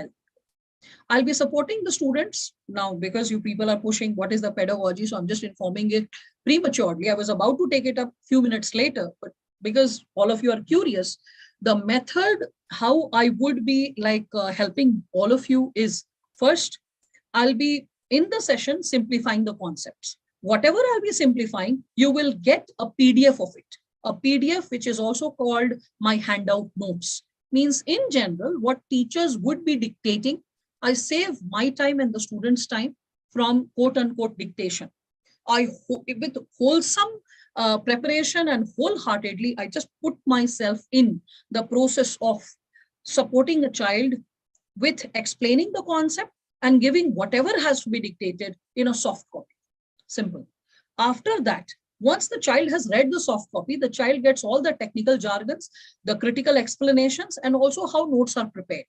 [SPEAKER 1] I'll be supporting the students now because you people are pushing what is the pedagogy. So I'm just informing it prematurely. I was about to take it up a few minutes later, but because all of you are curious, the method, how I would be like helping all of you is first, I'll be in the session simplifying the concepts. Whatever I'll be simplifying, you will get a PDF of it. A PDF, which is also called my handout notes. Means in general, what teachers would be dictating, I save my time and the students' time from quote unquote dictation. With wholesome preparation and wholeheartedly, I just put myself in the process of supporting a child with explaining the concept and giving whatever has to be dictated in a soft copy. Simple. After that, once the child has read the soft copy, the child gets all the technical jargons, the critical explanations, and also how notes are prepared.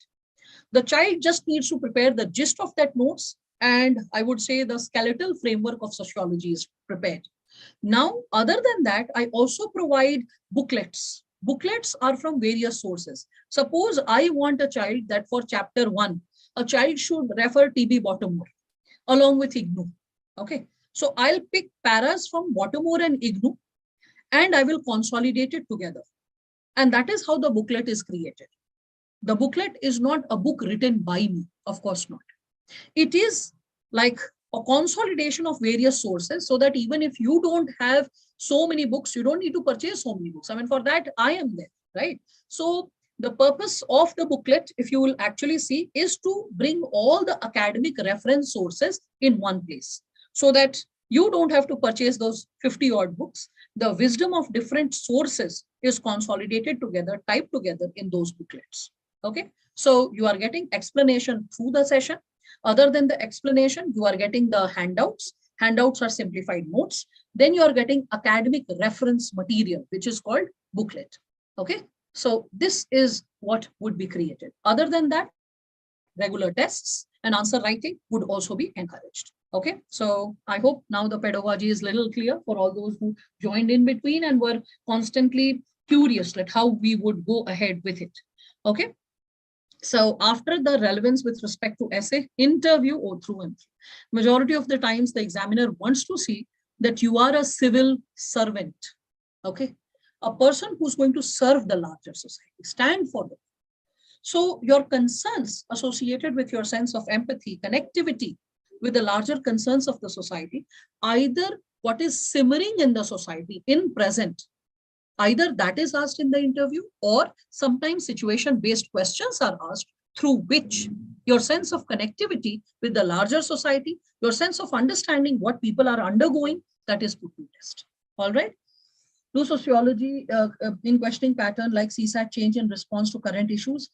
[SPEAKER 1] The child just needs to prepare the gist of that notes, and I would say the skeletal framework of sociology is prepared. Now, other than that, I also provide booklets. Booklets are from various sources. Suppose I want a child that for chapter 1, a child should refer T.B. Baltimore along with IGNOU. Okay. So I'll pick paras from Baltimore and IGNOU, and I will consolidate it together. And that is how the booklet is created. The booklet is not a book written by me, of course not. It is like a consolidation of various sources so that even if you don't have so many books, you don't need to purchase so many books. I mean, for that, I am there, right? So the purpose of the booklet, if you will actually see, is to bring all the academic reference sources in one place so that you don't have to purchase those 50 odd books. The wisdom of different sources is consolidated together, typed together in those booklets. Okay, so you are getting explanation through the session. Other than the explanation, you are getting the handouts. Handouts are simplified notes. Then you are getting academic reference material, which is called booklet. Okay, so this is what would be created. Other than that, regular tests and answer writing would also be encouraged. Okay, so I hope now the pedagogy is a little clear for all those who joined in between and were constantly curious at how we would go ahead with it. Okay. So after the relevance with respect to essay, interview or through and through, majority of the times the examiner wants to see that you are a civil servant, okay? A person who's going to serve the larger society, stand for them. So your concerns associated with your sense of empathy, connectivity with the larger concerns of the society, either what is simmering in the society in present, either that is asked in the interview or sometimes situation-based questions are asked through which your sense of connectivity with the larger society, your sense of understanding what people are undergoing, that is put to test. All right. Do sociology in questioning pattern like CSAT change in response to current issues?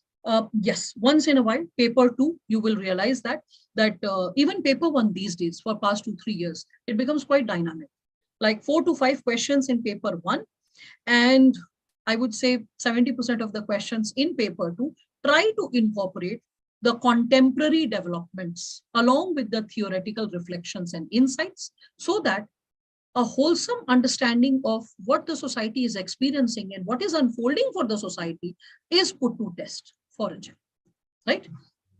[SPEAKER 1] Yes, once in a while, paper 2, you will realize that even paper 1 these days for past 2-3 years, it becomes quite dynamic. Like 4 to 5 questions in paper 1. And I would say 70% of the questions in paper 2 try to incorporate the contemporary developments along with the theoretical reflections and insights so that a wholesome understanding of what the society is experiencing and what is unfolding for the society is put to test for a child, right?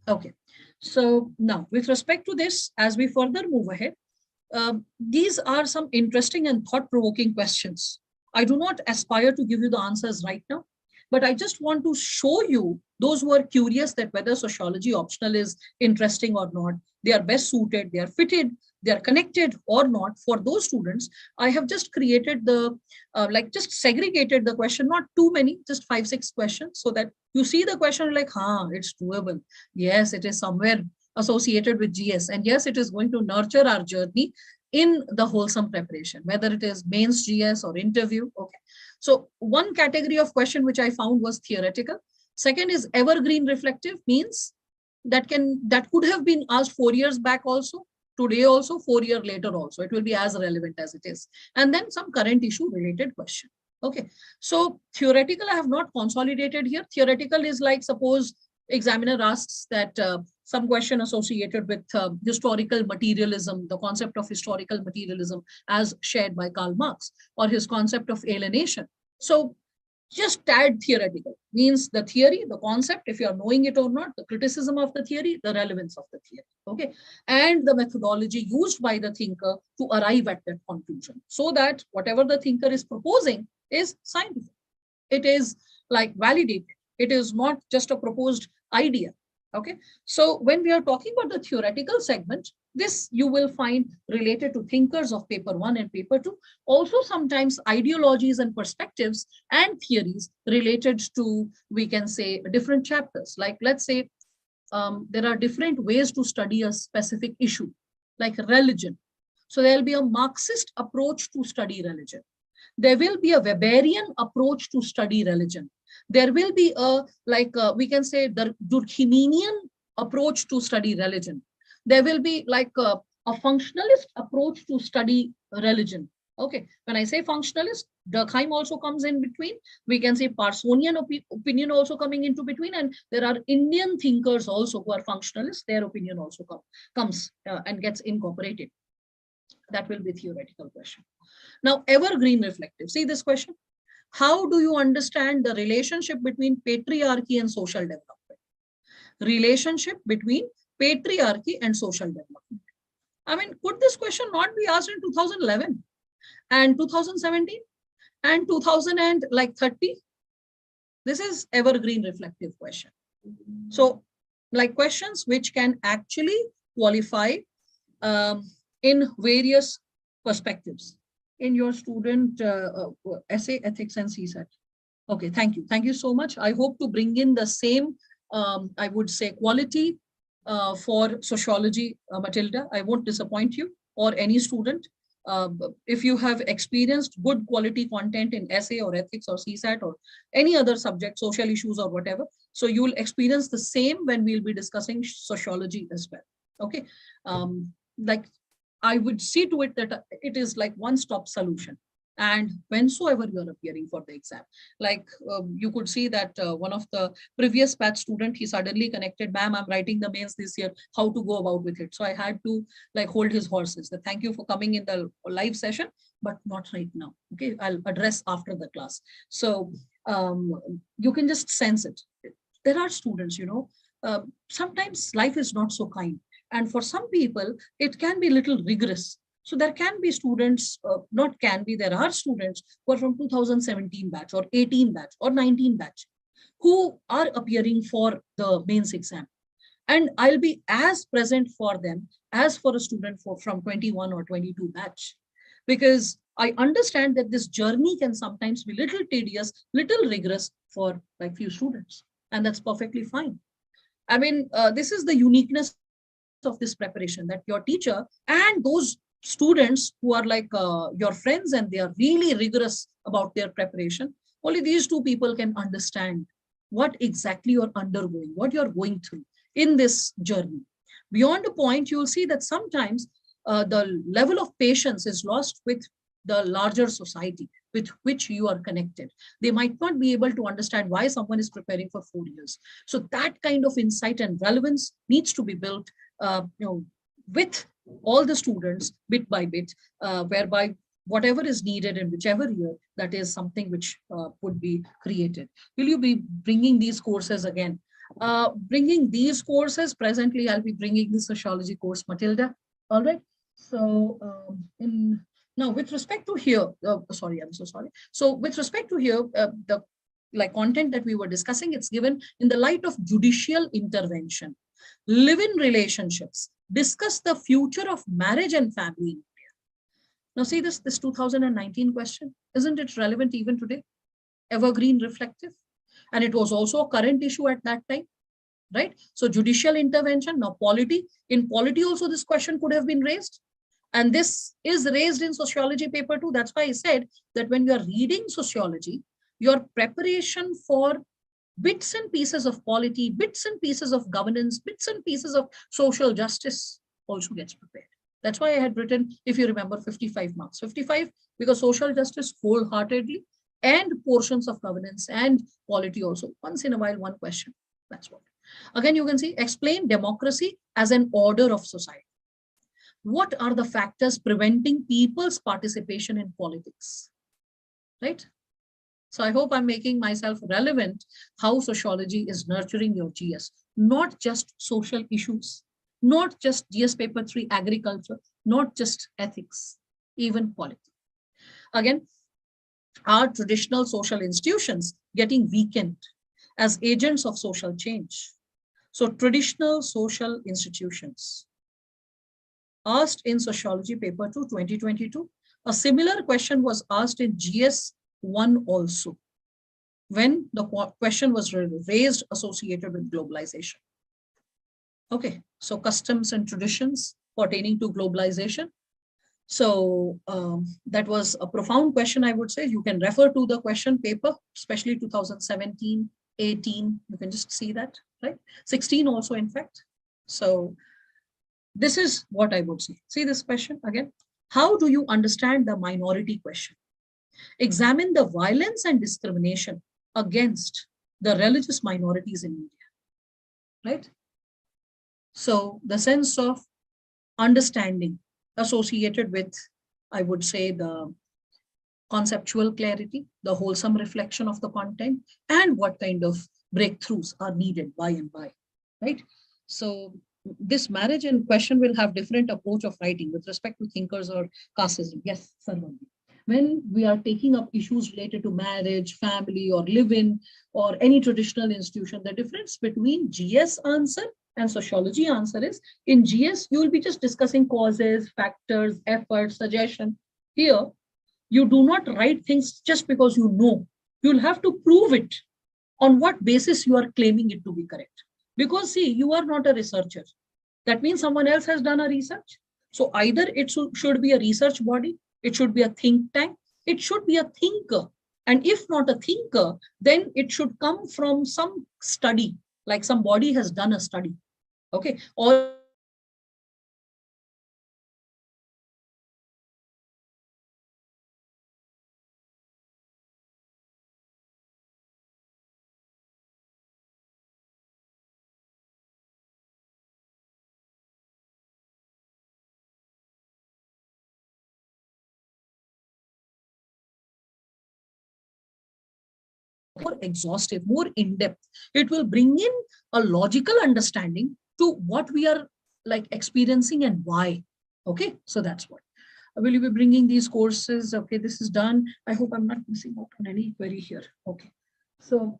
[SPEAKER 1] Okay. So now with respect to this, as we further move ahead, these are some interesting and thought-provoking questions. I do not aspire to give you the answers right now, but I just want to show you those who are curious that whether sociology optional is interesting or not. They are best suited, they are fitted they are connected or not, for those students, I have just created the, just segregated the question, not too many, just 5-6 questions, so that you see the question like, it's doable. Yes, it is somewhere associated with GS. And yes, it is going to nurture our journey in the wholesome preparation, whether it is mains GS or interview. Okay. So one category of question which I found was theoretical. Second is evergreen reflective, means that could have been asked 4 years back also, today also, 4 years later also. It will be as relevant as it is. And then some current issue related question. Okay. So theoretical, I have not consolidated here. Theoretical is like, suppose examiner asks that some question associated with historical materialism, the concept of historical materialism as shared by Karl Marx, or his concept of alienation. So just add theoretical, means the theory, the concept, if you are knowing it or not, the criticism of the theory, the relevance of the theory, okay, and the methodology used by the thinker to arrive at that conclusion, so that whatever the thinker is proposing is scientific. It is like validated. It is not just a proposed idea. Okay. So when we are talking about the theoretical segment, this you will find related to thinkers of paper 1 and paper 2. Also sometimes ideologies and perspectives and theories related to, we can say, different chapters. Like, let's say there are different ways to study a specific issue, like religion. So there'll be a Marxist approach to study religion. There will be a Weberian approach to study religion. There will be a, we can say, the Durkheimian approach to study religion. There will be like a functionalist approach to study religion. Okay, when I say functionalist, Durkheim also comes in between. We can say Parsonian opinion also coming into between, and there are Indian thinkers also who are functionalists. Their opinion also comes and gets incorporated. That will be theoretical question. Now, evergreen reflective. See this question. How do you understand the relationship between patriarchy and social development? Relationship between patriarchy and social development. I mean, could this question not be asked in 2011 and 2017 and 2030? This is evergreen reflective question. So, like questions which can actually qualify in various perspectives in your student essay, ethics, and CSAT. Okay, thank you. Thank you so much. I hope to bring in the same, I would say, quality for sociology, Matilda. I won't disappoint you or any student. If you have experienced good quality content in essay or ethics or CSAT or any other subject, social issues or whatever, so you will experience the same when we'll be discussing sociology as well. Okay, like I would see to it that it is like one-stop solution. And whensoever you are appearing for the exam, like you could see that one of the previous batch student, he suddenly connected, ma'am, I'm writing the mains this year, how to go about with it. So I had to like hold his horses. That thank you for coming in the live session, but not right now. Okay, I'll address after the class. So you can just sense it. There are students, you know, sometimes life is not so kind. And for some people, it can be a little rigorous. So there can be students, not can be, there are students who are from 2017 batch or 18 batch or 19 batch who are appearing for the mains exam. And I'll be as present for them as for a student from 21 or 22 batch. Because I understand that this journey can sometimes be little tedious, little rigorous for like few students. And that's perfectly fine. I mean, this is the uniqueness of this preparation, that your teacher and those students who are like your friends and they are really rigorous about their preparation, only these two people can understand what exactly you're undergoing, what you're going through in this journey. Beyond a point, you'll see that sometimes the level of patience is lost with the larger society with which you are connected. They might not be able to understand why someone is preparing for 4 years. So that kind of insight and relevance needs to be built with all the students bit by bit, whereby whatever is needed in whichever year, that is something which would be created. Will you be bringing these courses again? Bringing these courses, presently I'll be bringing the sociology course, Matilda. All right. So now with respect to here, sorry, I'm so sorry. So with respect to here, the content that we were discussing, it's given in the light of judicial intervention, live-in relationships, discuss the future of marriage and family in India. Now see this 2019 question, isn't it relevant even today? Evergreen, reflective. And it was also a current issue at that time, right? So judicial intervention, now polity. In polity also this question could have been raised. And this is raised in sociology paper too. That's why I said that when you are reading sociology, your preparation for bits and pieces of polity, bits and pieces of governance, bits and pieces of social justice also gets prepared. That's why I had written, if you remember, 55 marks. 55 because social justice wholeheartedly, and portions of governance and polity also. Once in a while, one question. That's what. Again, you can see, explain democracy as an order of society. What are the factors preventing people's participation in politics? Right? So I hope I'm making myself relevant how sociology is nurturing your GS, not just social issues, not just GS paper 3 agriculture, not just ethics, even politics. Again, are traditional social institutions getting weakened as agents of social change? So traditional social institutions. Asked in Sociology Paper 2, 2022. A similar question was asked in GS 1 also, when the question was raised associated with globalization. Okay, so customs and traditions pertaining to globalization. So that was a profound question, I would say. You can refer to the question paper, especially 2017, 18. You can just see that, right? 16 also, in fact. So this is what I would say. See this question again. How do you understand the minority question? Examine the violence and discrimination against the religious minorities in India, right? So the sense of understanding associated with, I would say, the conceptual clarity, the wholesome reflection of the content, and what kind of breakthroughs are needed by and by, right? So this marriage and question will have different approach of writing with respect to thinkers or casteism. Yes, Sarvandi. When we are taking up issues related to marriage, family, or live-in, or any traditional institution, the difference between GS answer and sociology answer is, in GS, you will be just discussing causes, factors, efforts, suggestion. Here, you do not write things just because you know. You'll have to prove it on what basis you are claiming it to be correct. Because see, you are not a researcher. That means someone else has done a research. So either it should be a research body, it should be a think tank, it should be a thinker. And if not a thinker, then it should come from some study, like somebody has done a study. Okay. Or more exhaustive, more in-depth. It will bring in a logical understanding to what we are like experiencing and why. Okay, so that's what. Will you be bringing these courses? Okay, this is done. I hope I'm not missing out on any query here. Okay, so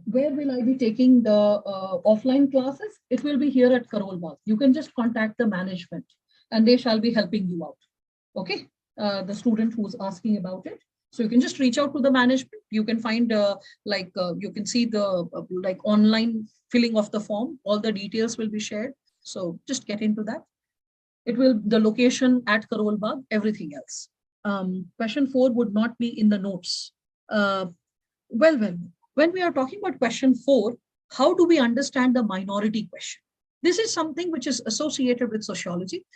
[SPEAKER 1] where will I be taking the offline classes? It will be here at Karol Bagh. You can just contact the management and they shall be helping you out. Okay, the student who's asking about it. So you can just reach out to the management. You can find you can see the like online filling of the form. All the details will be shared. So just get into that. It will, the location at Karol Bagh, everything else. Question 4 would not be in the notes. Well, when we are talking about question 4, how do we understand the minority question? This is something which is associated with sociology.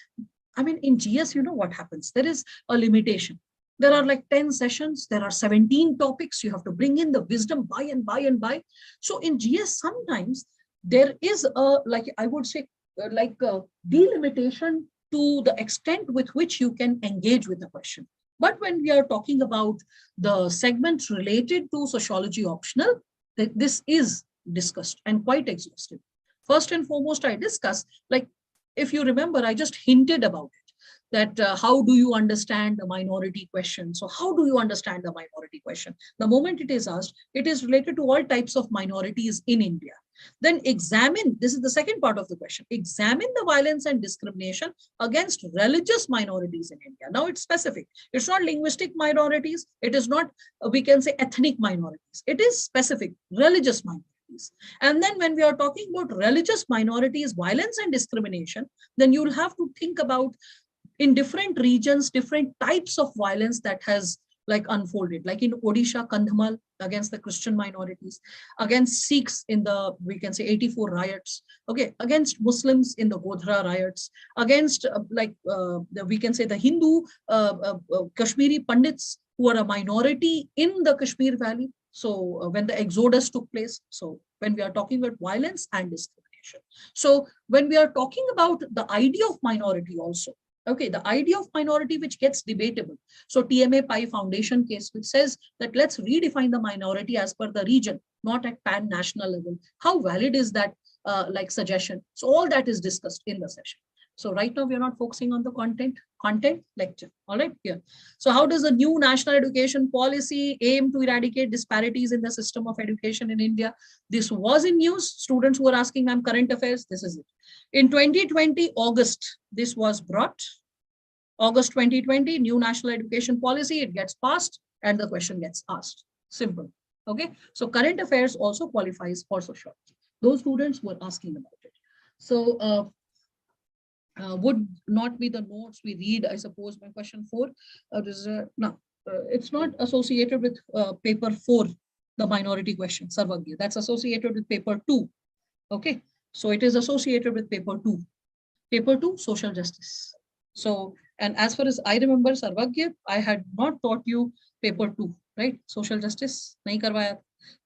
[SPEAKER 1] I mean, in GS, you know what happens. There is a limitation. There are like 10 sessions. There are 17 topics. You have to bring in the wisdom by and by and by. So in GS, sometimes there is a, like I would say, like a delimitation to the extent with which you can engage with the question. But when we are talking about the segment related to sociology optional, this is discussed and quite exhaustive. First and foremost, I discuss, like, if you remember, I just hinted about it, that how do you understand the minority question? So how do you understand the minority question? The moment it is asked, it is related to all types of minorities in India. Then examine, this is the second part of the question, examine the violence and discrimination against religious minorities in India. Now it's specific. It's not linguistic minorities. It is not, we can say, ethnic minorities. It is specific, religious minorities. And then when we are talking about religious minorities, violence and discrimination, then you'll have to think about in different regions, different types of violence that has like unfolded, like in Odisha, Kandhamal against the Christian minorities, against Sikhs in the, we can say, 84 riots, okay, against Muslims in the Godhra riots, against we can say the Hindu Kashmiri Pandits who are a minority in the Kashmir Valley. So when the exodus took place, so when we are talking about violence and discrimination. So when we are talking about the idea of minority also, okay, the idea of minority which gets debatable. So TMA Pi Foundation case, which says that let's redefine the minority as per the region, not at pan-national level. How valid is that suggestion? So all that is discussed in the session. So right now we are not focusing on the content lecture. All right, here. So how does the new national education policy aim to eradicate disparities in the system of education in India? This was in news. Students who are asking, ma'am, current affairs, this is it. In 2020, August, this was brought. August 2020, new national education policy, it gets passed and the question gets asked. Simple. Okay. So current affairs also qualifies for sociology. Those students were asking about it. So would not be the notes we read, I suppose, my question 4. It's not associated with paper 4, the minority question, Sarvagya. That's associated with paper 2. Okay. So it is associated with paper 2. Paper 2, social justice. So, and as far as I remember, Sarvagya, I had not taught you paper 2, right? Social justice, nahi karwaya.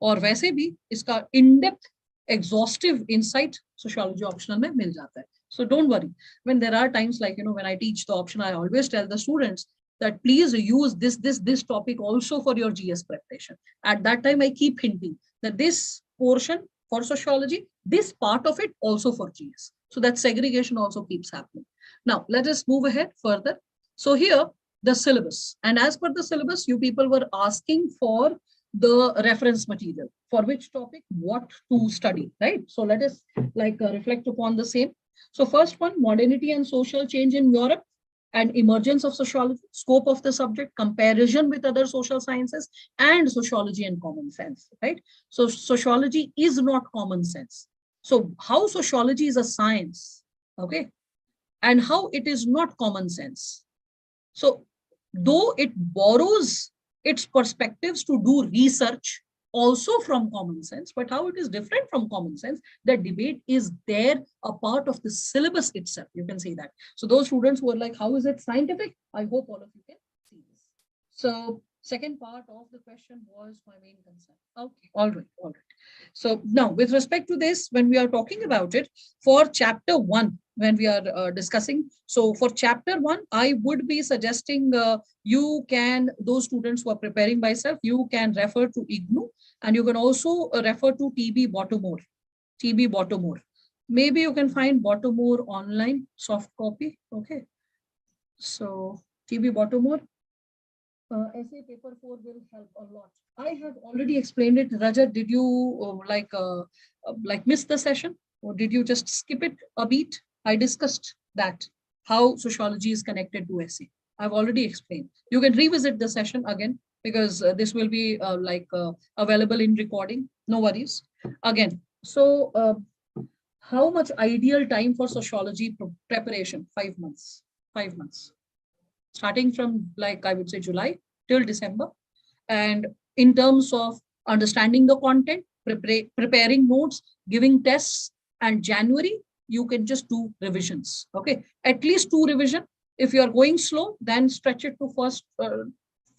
[SPEAKER 1] Aur वैसे भी इसका in-depth, exhaustive insight sociology optional में मिल जाता है. So don't worry. When there are times like, when I teach the option, I always tell the students that please use this topic also for your GS preparation. At that time, I keep hinting that this portion for sociology, this part of it also for GS. So that segregation also keeps happening. Now, let us move ahead further. So here, the syllabus. And as per the syllabus, you people were asking for the reference material. For which topic, what to study, right? So let us reflect upon the same. So first one, modernity and social change in Europe and emergence of sociology, scope of the subject, comparison with other social sciences, and sociology and common sense, right? So sociology is not common sense. So how sociology is a science, okay? And how it is not common sense. So though it borrows its perspectives to do research also from common sense, but how it is different from common sense, the debate is there, a part of the syllabus itself. You can see that. So those students who are like, how is it scientific? I hope all of you can see this. So second part of the question was my main concern. Okay, all right. So now with respect to this, when we are talking about it for chapter 1, when we are discussing, so for chapter 1, I would be suggesting you can, those students who are preparing by self, you can refer to IGNU, and you can also refer to TB Baltimore. Maybe you can find Baltimore online, soft copy. Okay. So TB Baltimore. Essay paper 4 will help a lot. I have already explained it. Rajat, did you miss the session, or did you just skip it a beat? I discussed that, how sociology is connected to essay. I've already explained. You can revisit the session again because this will be available in recording. No worries. Again, so how much ideal time for sociology preparation? 5 months. 5 months. Starting from I would say July till December. And in terms of understanding the content, preparing notes, giving tests, and January, you can just do revisions. Okay. At least 2 revision. If you are going slow, then stretch it to first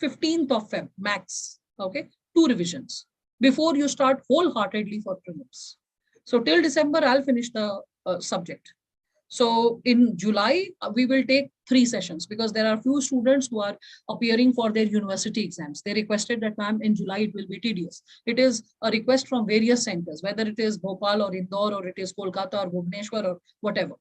[SPEAKER 1] 15th of Feb max. Okay. 2 revisions before you start wholeheartedly for prelims. So till December, I'll finish the subject. So in July, we will take 3 sessions because there are few students who are appearing for their university exams. They requested that, ma'am, in July, it will be tedious. It is a request from various centers, whether it is Bhopal or Indore, or it is Kolkata or Bhubaneswar or whatever.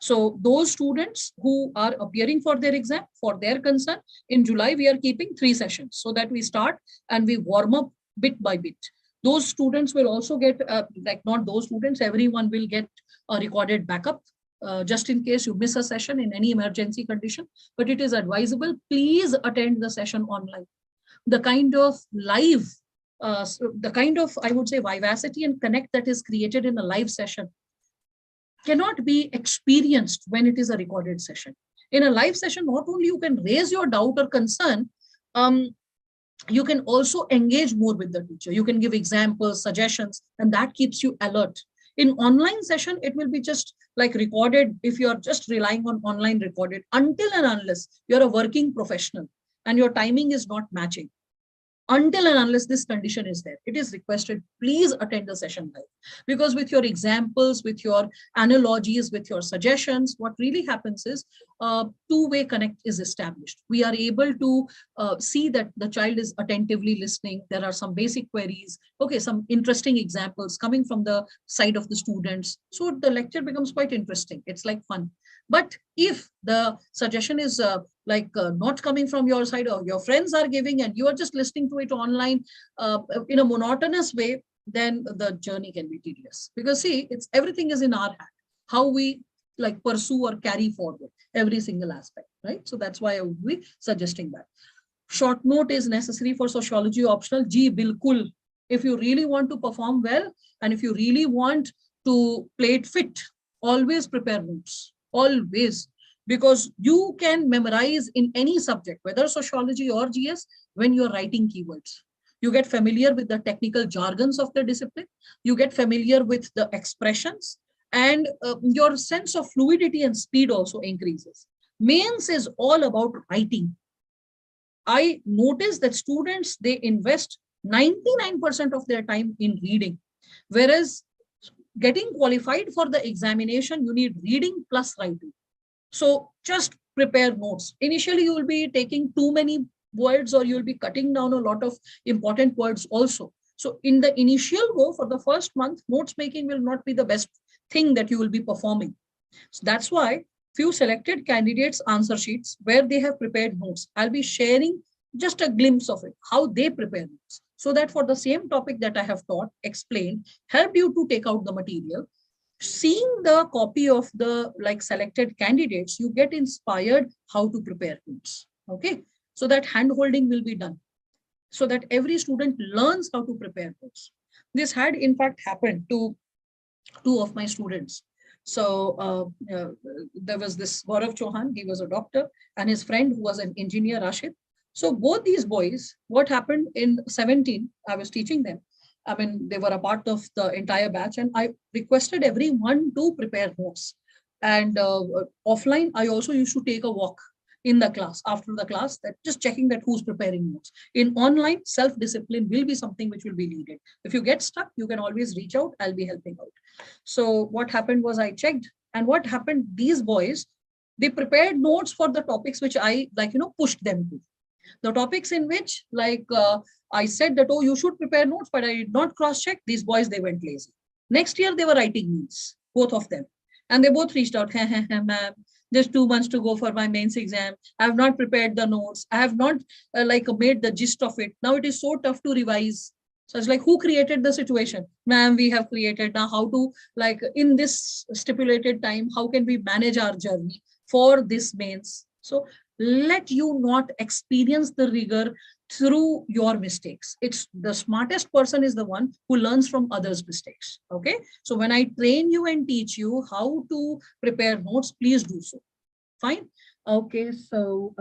[SPEAKER 1] So those students who are appearing for their exam, for their concern, in July, we are keeping 3 sessions so that we start and we warm up bit by bit. Those students will also get, like not those students, everyone will get a recorded backup just in case you miss a session in any emergency condition. But it is advisable, please attend the session online. The kind of live, the kind of, I would say, vivacity and connect that is created in a live session cannot be experienced when it is a recorded session. In a live session, not only you can raise your doubt or concern, you can also engage more with the teacher. You can give examples, suggestions, and that keeps you alert. In online session, it will be just like recorded if you're just relying on online recorded, until and unless you're a working professional and your timing is not matching. Until and unless this condition is there, it is requested, please attend the session live. Because with your examples, with your analogies, with your suggestions, what really happens is two-way connect is established. We are able to see that the child is attentively listening. There are some basic queries, okay, some interesting examples coming from the side of the students. So the lecture becomes quite interesting. It's like fun. But if the suggestion is not coming from your side, or your friends are giving and you are just listening to it online in a monotonous way, then the journey can be tedious. Because see, it's everything is in our hand, how we like pursue or carry forward every single aspect, right? So that's why I would be suggesting that. Short note is necessary for sociology optional. Ji bilkul. If you really want to perform well and if you really want to play it fit, always prepare notes. Always. Because you can memorize in any subject, whether sociology or GS, when you're writing keywords. You get familiar with the technical jargons of the discipline. You get familiar with the expressions, and your sense of fluidity and speed also increases. Mains is all about writing. I notice that students, they invest 99% of their time in reading, whereas getting qualified for the examination, you need reading plus writing. So just prepare notes. Initially, you will be taking too many words, or you'll be cutting down a lot of important words also. So in the initial go, for the first month, notes making will not be the best thing that you will be performing. So that's why few selected candidates' answer sheets where they have prepared notes. I'll be sharing just a glimpse of it, how they prepare notes, so that for the same topic that I have taught, explained, helped you to take out the material. Seeing the copy of the selected candidates, you get inspired how to prepare notes. Okay, so that hand holding will be done, so that every student learns how to prepare notes. This had in fact happened to two of my students. So there was this Gaurav Chauhan, he was a doctor, and his friend who was an engineer, Rashid. So both these boys, what happened in 17, I was teaching them. I mean, they were a part of the entire batch, and I requested everyone to prepare notes. And offline, I also used to take a walk in the class, after the class, that just checking that who's preparing notes. In online, self-discipline will be something which will be needed. If you get stuck, you can always reach out. I'll be helping out. So what happened was I checked, and what happened, these boys, they prepared notes for the topics which I pushed them to. The topics in which I said that, oh, you should prepare notes, but I did not cross-check. These boys, they went lazy. Next year, they were writing means, both of them. And they both reached out, ma'am, just 2 months to go for my mains exam. I have not prepared the notes. I have not made the gist of it. Now it is so tough to revise. So it's like, who created the situation? Ma'am, we have created. Now how to, in this stipulated time, how can we manage our journey for this mains? So let you not experience the rigor through your mistakes. It's the smartest person is the one who learns from others' mistakes. Okay. So when I train you and teach you how to prepare notes, please do so. Fine. Okay. So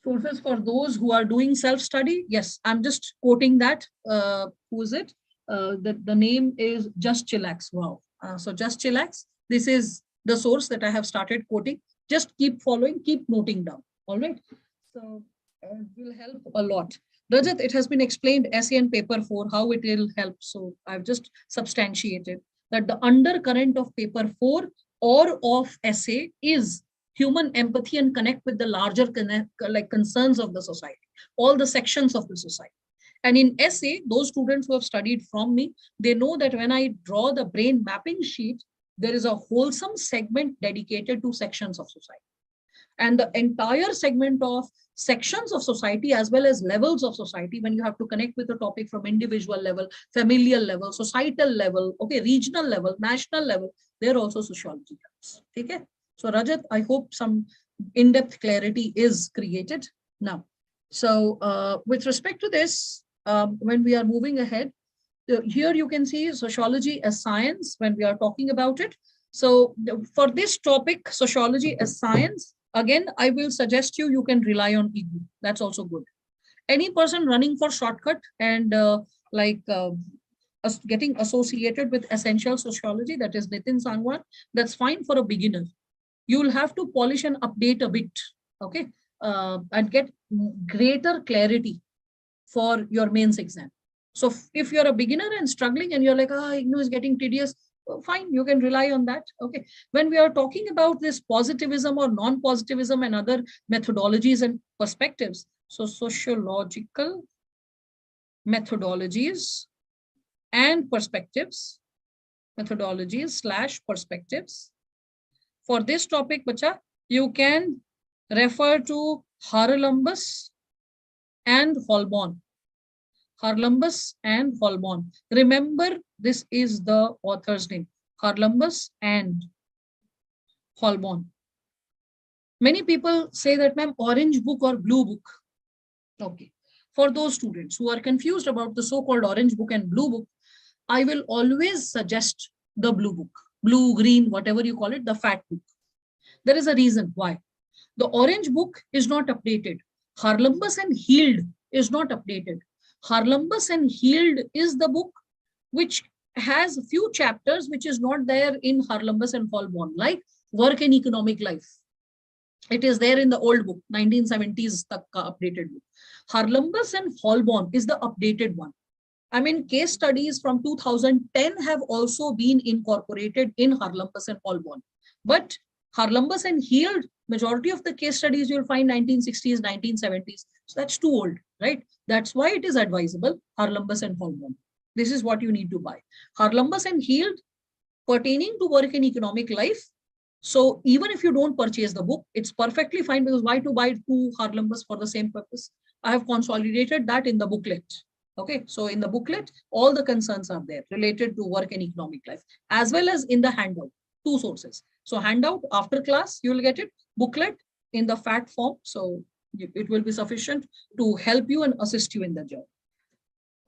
[SPEAKER 1] sources for those who are doing self-study. Yes, I'm just quoting that. Who is it? The name is Just Chillax. Wow. So Just Chillax. This is the source that I have started quoting. Just keep following, keep noting down. All right. So it will help a lot. Rajat, it has been explained essay and paper 4, how it will help. So I've just substantiated that the undercurrent of paper 4 or of essay is human empathy and connect with the larger concerns of the society, all the sections of the society. And in essay, those students who have studied from me, they know that when I draw the brain mapping sheet, there is a wholesome segment dedicated to sections of society. And the entire segment of sections of society as well as levels of society, when you have to connect with the topic from individual level, familial level, societal level, okay, regional level, national level, there also sociology helps. Okay. So Rajat, I hope some in-depth clarity is created now. So with respect to this, when we are moving ahead, here you can see sociology as science when we are talking about it. So for this topic, sociology as science, again, I will suggest you can rely on IGNOU. That's also good. Any person running for shortcut and getting associated with essential sociology, that is Nitin Sangwan, that's fine for a beginner. You will have to polish and update a bit, okay, and get greater clarity for your mains exam. So if you're a beginner and struggling and you're like, IGNOU is getting tedious, fine, you can rely on that. Okay. When we are talking about this positivism or non-positivism and other methodologies and perspectives, so sociological methodologies and perspectives, methodologies/perspectives. For this topic, bacha, you can refer to Harlumbus and Holborn. Harlumbus and Holborn. Remember, this is the author's name, Harlumbus and Holborn. Many people say that, ma'am, orange book or blue book. Okay. For those students who are confused about the so-called orange book and blue book, I will always suggest the blue book, blue, green, whatever you call it, the fat book. There is a reason why. The orange book is not updated. Harlumbus and Heald is not updated. Harlumbus and Heald is the book which has few chapters which is not there in Harlumbus and Holborn, like Work and Economic Life. It is there in the old book, 1970s updated book. Harlumbus and Holborn is the updated one. I mean, case studies from 2010 have also been incorporated in Harlumbus and Holborn. But Harlumbus and Heald, majority of the case studies you'll find 1960s, 1970s. So that's too old, right? That's why it is advisable, Harlumbus and Holborn. This is what you need to buy. Harlumbus and Heald pertaining to Work and Economic Life. So even if you don't purchase the book, it's perfectly fine, because why to buy two Harlumbus for the same purpose? I have consolidated that in the booklet. Okay, so in the booklet, all the concerns are there related to Work and Economic Life, as well as in the handout, two sources. So handout after class, you will get it, booklet in the fat form. So it will be sufficient to help you and assist you in the job.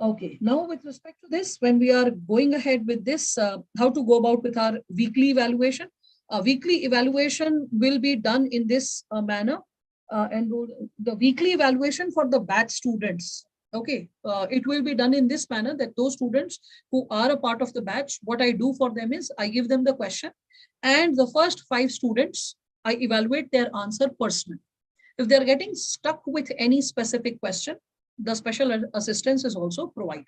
[SPEAKER 1] Okay, now with respect to this, when we are going ahead with this, how to go about with our weekly evaluation. Weekly evaluation will be done in this manner, and the weekly evaluation for the batch students. Okay, it will be done in this manner, that those students who are a part of the batch, what I do for them is I give them the question, and the first 5 students, I evaluate their answer personally. If they're getting stuck with any specific question, the special assistance is also provided.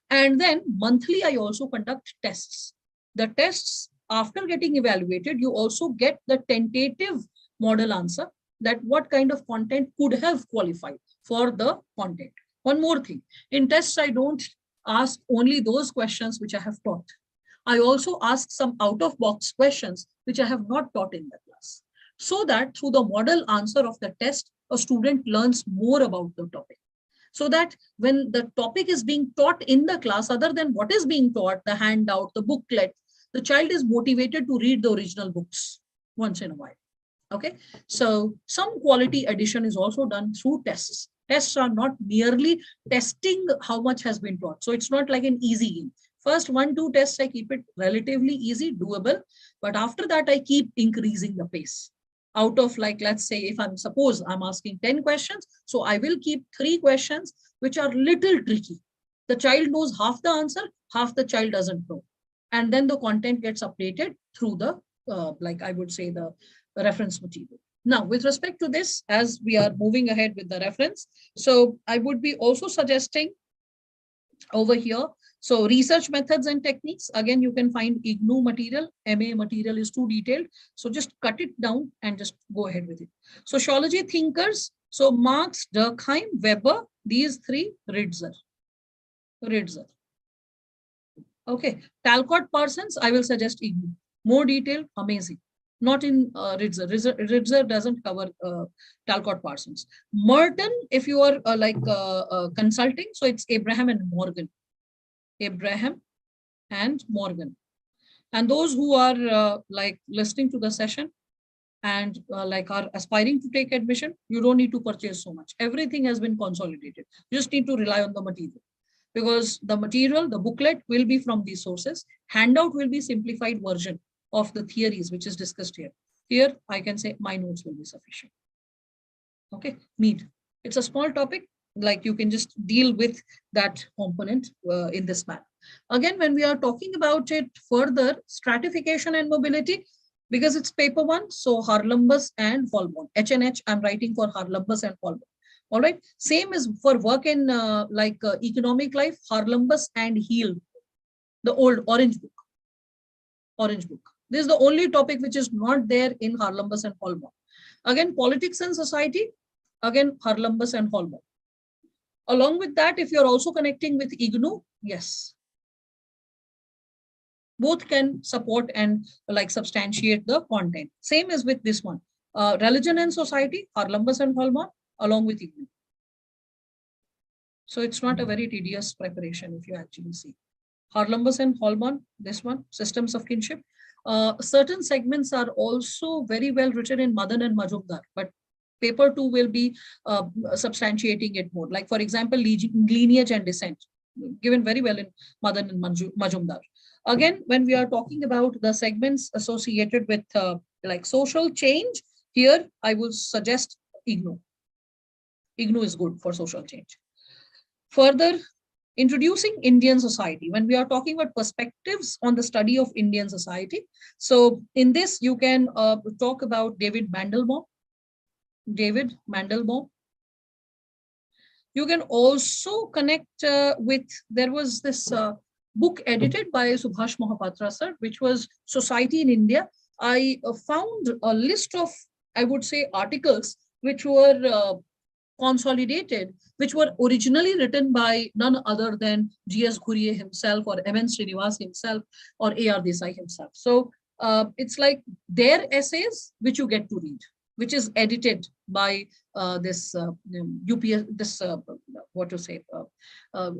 [SPEAKER 1] And then monthly, I also conduct tests. The tests, after getting evaluated, you also get the tentative model answer, that what kind of content could have qualified for the content. One more thing, in tests, I don't ask only those questions which I have taught. I also ask some out-of-box questions which I have not taught in the class, so that through the model answer of the test, a student learns more about the topic. So that when the topic is being taught in the class, other than what is being taught, the handout, the booklet, the child is motivated to read the original books once in a while. Okay, so some quality addition is also done through tests. Tests are not merely testing how much has been taught. So it's not like an easy game. First 1-2 tests, I keep it relatively easy, doable. But after that, I keep increasing the pace. Out of, like, let's say, if suppose I'm asking 10 questions, so I will keep 3 questions which are little tricky. The child knows half the answer, half the child doesn't know. And then the content gets updated through the, like I would say, the reference material. Now, with respect to this, as we are moving ahead with the reference, so I would be also suggesting over here, so research methods and techniques, again, you can find IGNOU material. MA material is too detailed. So just cut it down and just go ahead with it. Sociology thinkers, so Marx, Durkheim, Weber, these 3, Ritzer. Okay, Talcott, Parsons, I will suggest IGNOU. More detailed, amazing. not in Ritzer. Ritzer doesn't cover Talcott Parsons. Merton, if you are consulting, so it's Abraham and Morgan. Abraham and Morgan. And those who are listening to the session and are aspiring to take admission, you don't need to purchase so much. Everything has been consolidated. You just need to rely on the material, because the material, the booklet will be from these sources. Handout will be simplified version of the theories which is discussed here. Here, I can say my notes will be sufficient. Okay, need. It's a small topic, like you can just deal with that component in this manner. Again, when we are talking about it further, stratification and mobility, because it's paper one, so Harlambus and Holborn. HNH, I'm writing for Harlambus and Holborn. All right. Same is for work in economic life, Harlambus and Heald, the old orange book. Orange book. This is the only topic which is not there in Harlambus and Holborn. Again, politics and society, again, Harlambus and Holborn. Along with that, if you're also connecting with IGNOU, yes. Both can support and substantiate the content. Same as with this one. Religion and society, Harlambus and Holborn, along with IGNOU. So it's not a very tedious preparation if you actually see. Harlambus and Holborn, this one, systems of kinship. Certain segments are also very well written in Madan and Majumdar, but paper 2 will be substantiating it more. Like, for example, lineage and descent, given very well in Madan and Majumdar. Again, when we are talking about the segments associated with social change, here I will suggest IGNOU. IGNOU is good for social change. Further, introducing Indian society. When we are talking about perspectives on the study of Indian society, so in this you can talk about David Mandelbaum. David Mandelbaum. You can also connect with, there was this book edited by Subhash Mohapatra sir, which was Society in India. I found a list of, I would say, articles which were consolidated, which were originally written by none other than G.S. Ghurye himself, or M.N. Srinivas himself, or A.R. Desai himself. So it's like their essays which you get to read, which is edited by this UPS,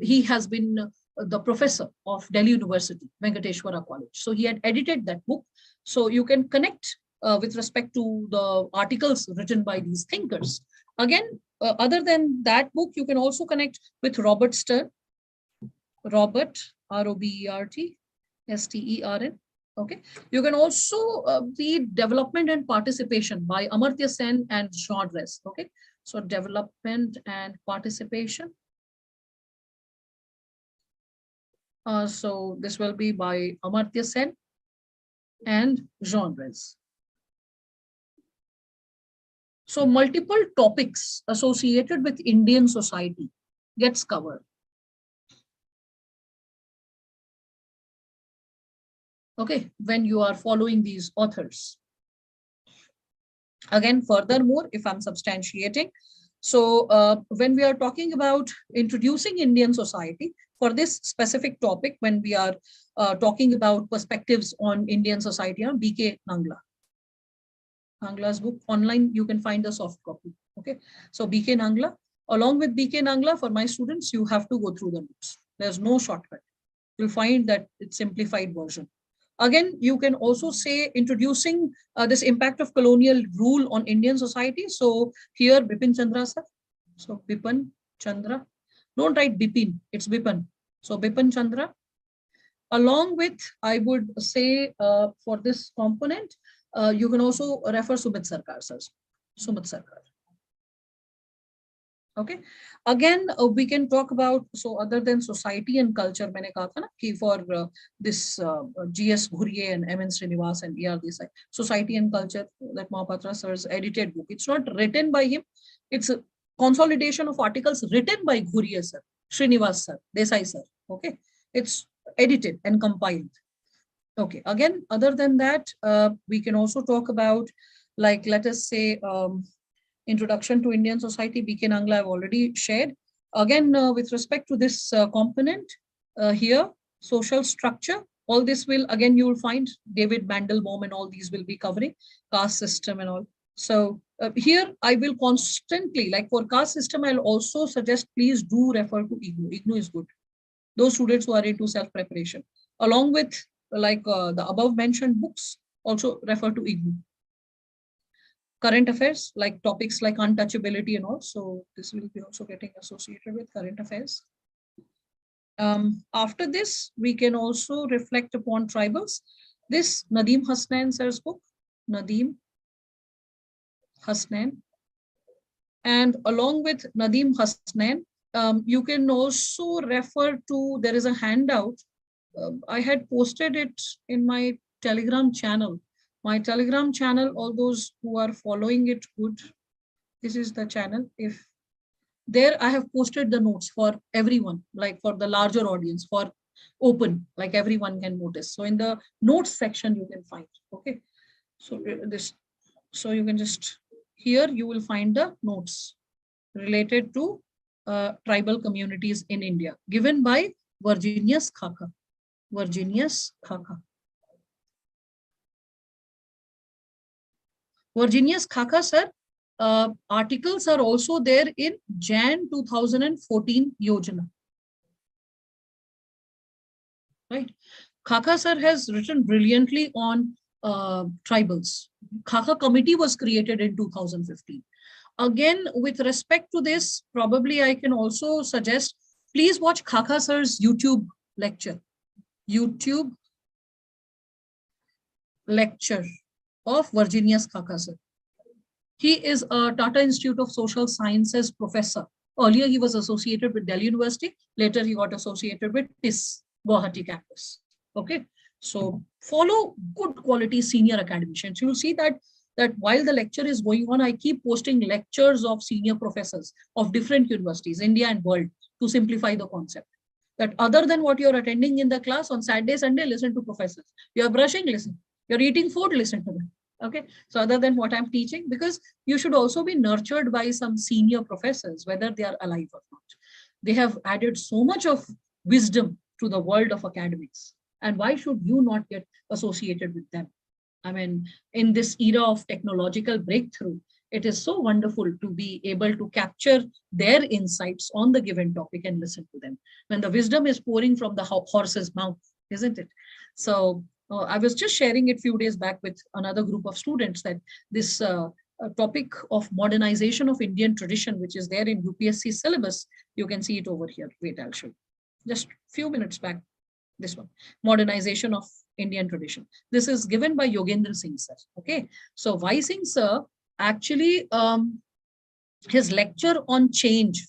[SPEAKER 1] he has been the professor of Delhi University, Venkateshwara College. So he had edited that book. So you can connect with respect to the articles written by these thinkers. Again, other than that book, you can also connect with Robert Stern. Robert, R-O-B-E-R-T-S-T-E-R-N. Okay. You can also read Development and Participation by Amartya Sen and Jean Dress. Okay. So Development and Participation. So this will be by Amartya Sen and Jean Dress. So multiple topics associated with Indian society gets covered. Okay, when you are following these authors. Again, furthermore, if I'm substantiating, so when we are talking about introducing Indian society, for this specific topic, when we are talking about perspectives on Indian society, B.K. Nangla. Nangla's book, online, you can find the soft copy. Okay, so B.K. Nangla, along with B.K. Nangla, for my students, you have to go through the notes. There's no shortcut. You'll find that it's simplified version. Again, you can also say introducing this impact of colonial rule on Indian society. So here, Bipin Chandra sir. So Bipin Chandra. Don't write Bipin, it's Bipin. So Bipin Chandra. Along with, I would say for this component, you can also refer Sumit Sarkar sir. Sumit Sarkar. Okay. Again, we can talk about, so other than society and culture, मैंने कहा था ना कि for this G.S. Ghurye and M.N. Srinivas and A.R. Desai, society and culture, that Mohapatra sir's edited book. It's not written by him. It's a consolidation of articles written by Ghurye sir, Srinivas sir, Desai sir. Okay. It's edited and compiled. Okay. Again, other than that, we can also talk about, like, let us say, Introduction to Indian Society, B.K. Nangla I've already shared. Again, with respect to this component here, social structure, All this will, again, you will find David Mandelbaum and all these will be covering caste system and all. So here I will constantly, like for caste system, I'll also suggest, please do refer to IGNOU. IGNOU is good. Those students who are into self-preparation, along with like the above mentioned books, also refer to IGNOU. Current affairs, like topics like untouchability and all. So this will be also getting associated with current affairs. After this, we can also reflect upon tribals. This Nadeem Hasnain sir's book, Nadeem Hasnain. And along with Nadeem Hasnain, you can also refer to, there is a handout. I had posted it in my Telegram channel. My Telegram channel, all those who are following it good, this is the channel. If there I have posted the notes for everyone, like for the larger audience, for open, like everyone can notice. So in the notes section, you can find, okay. So this, so you can just, here you will find the notes related to tribal communities in India, given by Virginius Khaka. Virginius Khaka. Virginius Khaka, sir, articles are also there in Jan 2014 Yojana. Right. Khaka, sir, has written brilliantly on tribals. Khaka committee was created in 2015. Again, with respect to this, probably I can also suggest, please watch Khaka sir's YouTube lecture. YouTube lecture of Virginius Khaka sir. He is a Tata Institute of Social Sciences professor. Earlier, he was associated with Delhi University. Later, he got associated with TIS, Guwahati campus. Okay. So follow good quality senior academicians. You will see that while the lecture is going on, I keep posting lectures of senior professors of different universities, India and world, to simplify the concept. That other than what you're attending in the class on Saturday, Sunday, listen to professors. You're brushing, listen. You're eating food, listen to them. Okay. So other than what I'm teaching, because you should also be nurtured by some senior professors, whether they are alive or not. They have added so much of wisdom to the world of academics. And why should you not get associated with them? I mean, in this era of technological breakthrough, it is so wonderful to be able to capture their insights on the given topic and listen to them. When the wisdom is pouring from the horse's mouth, isn't it? So I was just sharing it a few days back with another group of students that this topic of modernization of Indian tradition, which is there in UPSC syllabus, you can see it over here. Wait, I'll show you. Just a few minutes back, this one, modernization of Indian tradition. This is given by Yogendra Singh sir. Okay, so Y Singh sir actually his lecture on change,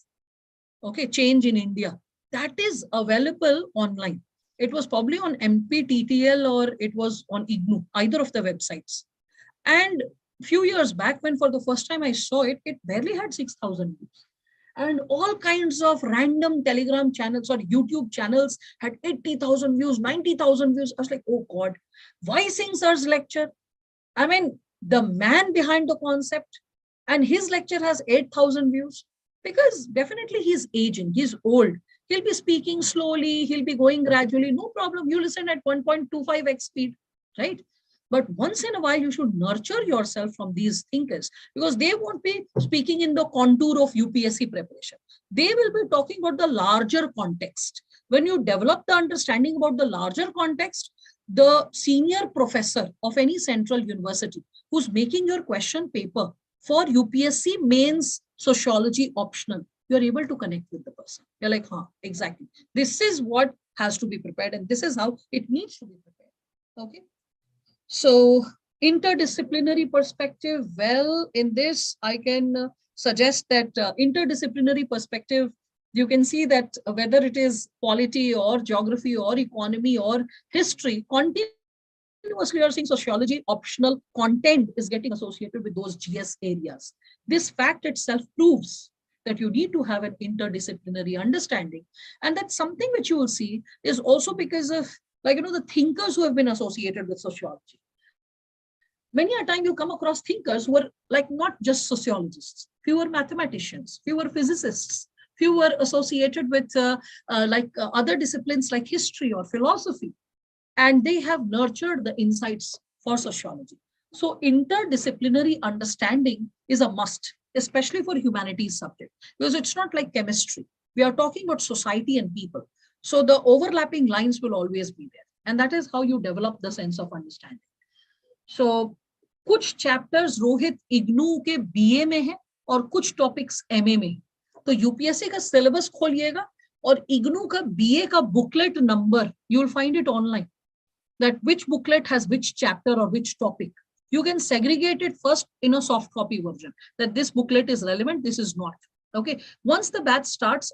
[SPEAKER 1] okay, change in India, that is available online. It was probably on MPTTL or it was on IGNOU, either of the websites. And a few years back, when for the first time I saw it, it barely had 6,000 views. And all kinds of random Telegram channels or YouTube channels had 80,000 views, 90,000 views. I was like, oh God, why Singh sir's lecture? I mean, the man behind the concept, and his lecture has 8,000 views, because definitely he's aging, he's old. He'll be speaking slowly, he'll be going gradually, no problem. You listen at 1.25x speed, right? But once in a while, you should nurture yourself from these thinkers, because they won't be speaking in the contour of UPSC preparation. They will be talking about the larger context. When you develop the understanding about the larger context, the senior professor of any central university who's making your question paper for UPSC mains sociology optional, you're able to connect with the person. You're like, huh, exactly. This is what has to be prepared, and this is how it needs to be prepared. Okay. So interdisciplinary perspective, well, in this, I can suggest that interdisciplinary perspective, you can see that whether it is polity or geography or economy or history, continuously are seeing sociology optional content is getting associated with those GS areas. This fact itself proves that you need to have an interdisciplinary understanding. And that's something which you will see is also because of, like, the thinkers who have been associated with sociology. Many a time you come across thinkers who are like not just sociologists, fewer mathematicians, fewer physicists, fewer associated with other disciplines like history or philosophy. and they have nurtured the insights for sociology. So interdisciplinary understanding is a must, especially for humanities subject, because it's not like chemistry. We are talking about society and people. So the overlapping lines will always be there. And that is how you develop the sense of understanding. So कुछ chapters Rohit IGNOU के BA में है और कुछ topics MA में. तो UPSC का syllabus खोलिएगा और इग्नू का बीए का booklet number you will find it online, that which booklet has which chapter or which topic. You can segregate it first in a soft copy version, that this booklet is relevant, this is not. Okay. Once the batch starts,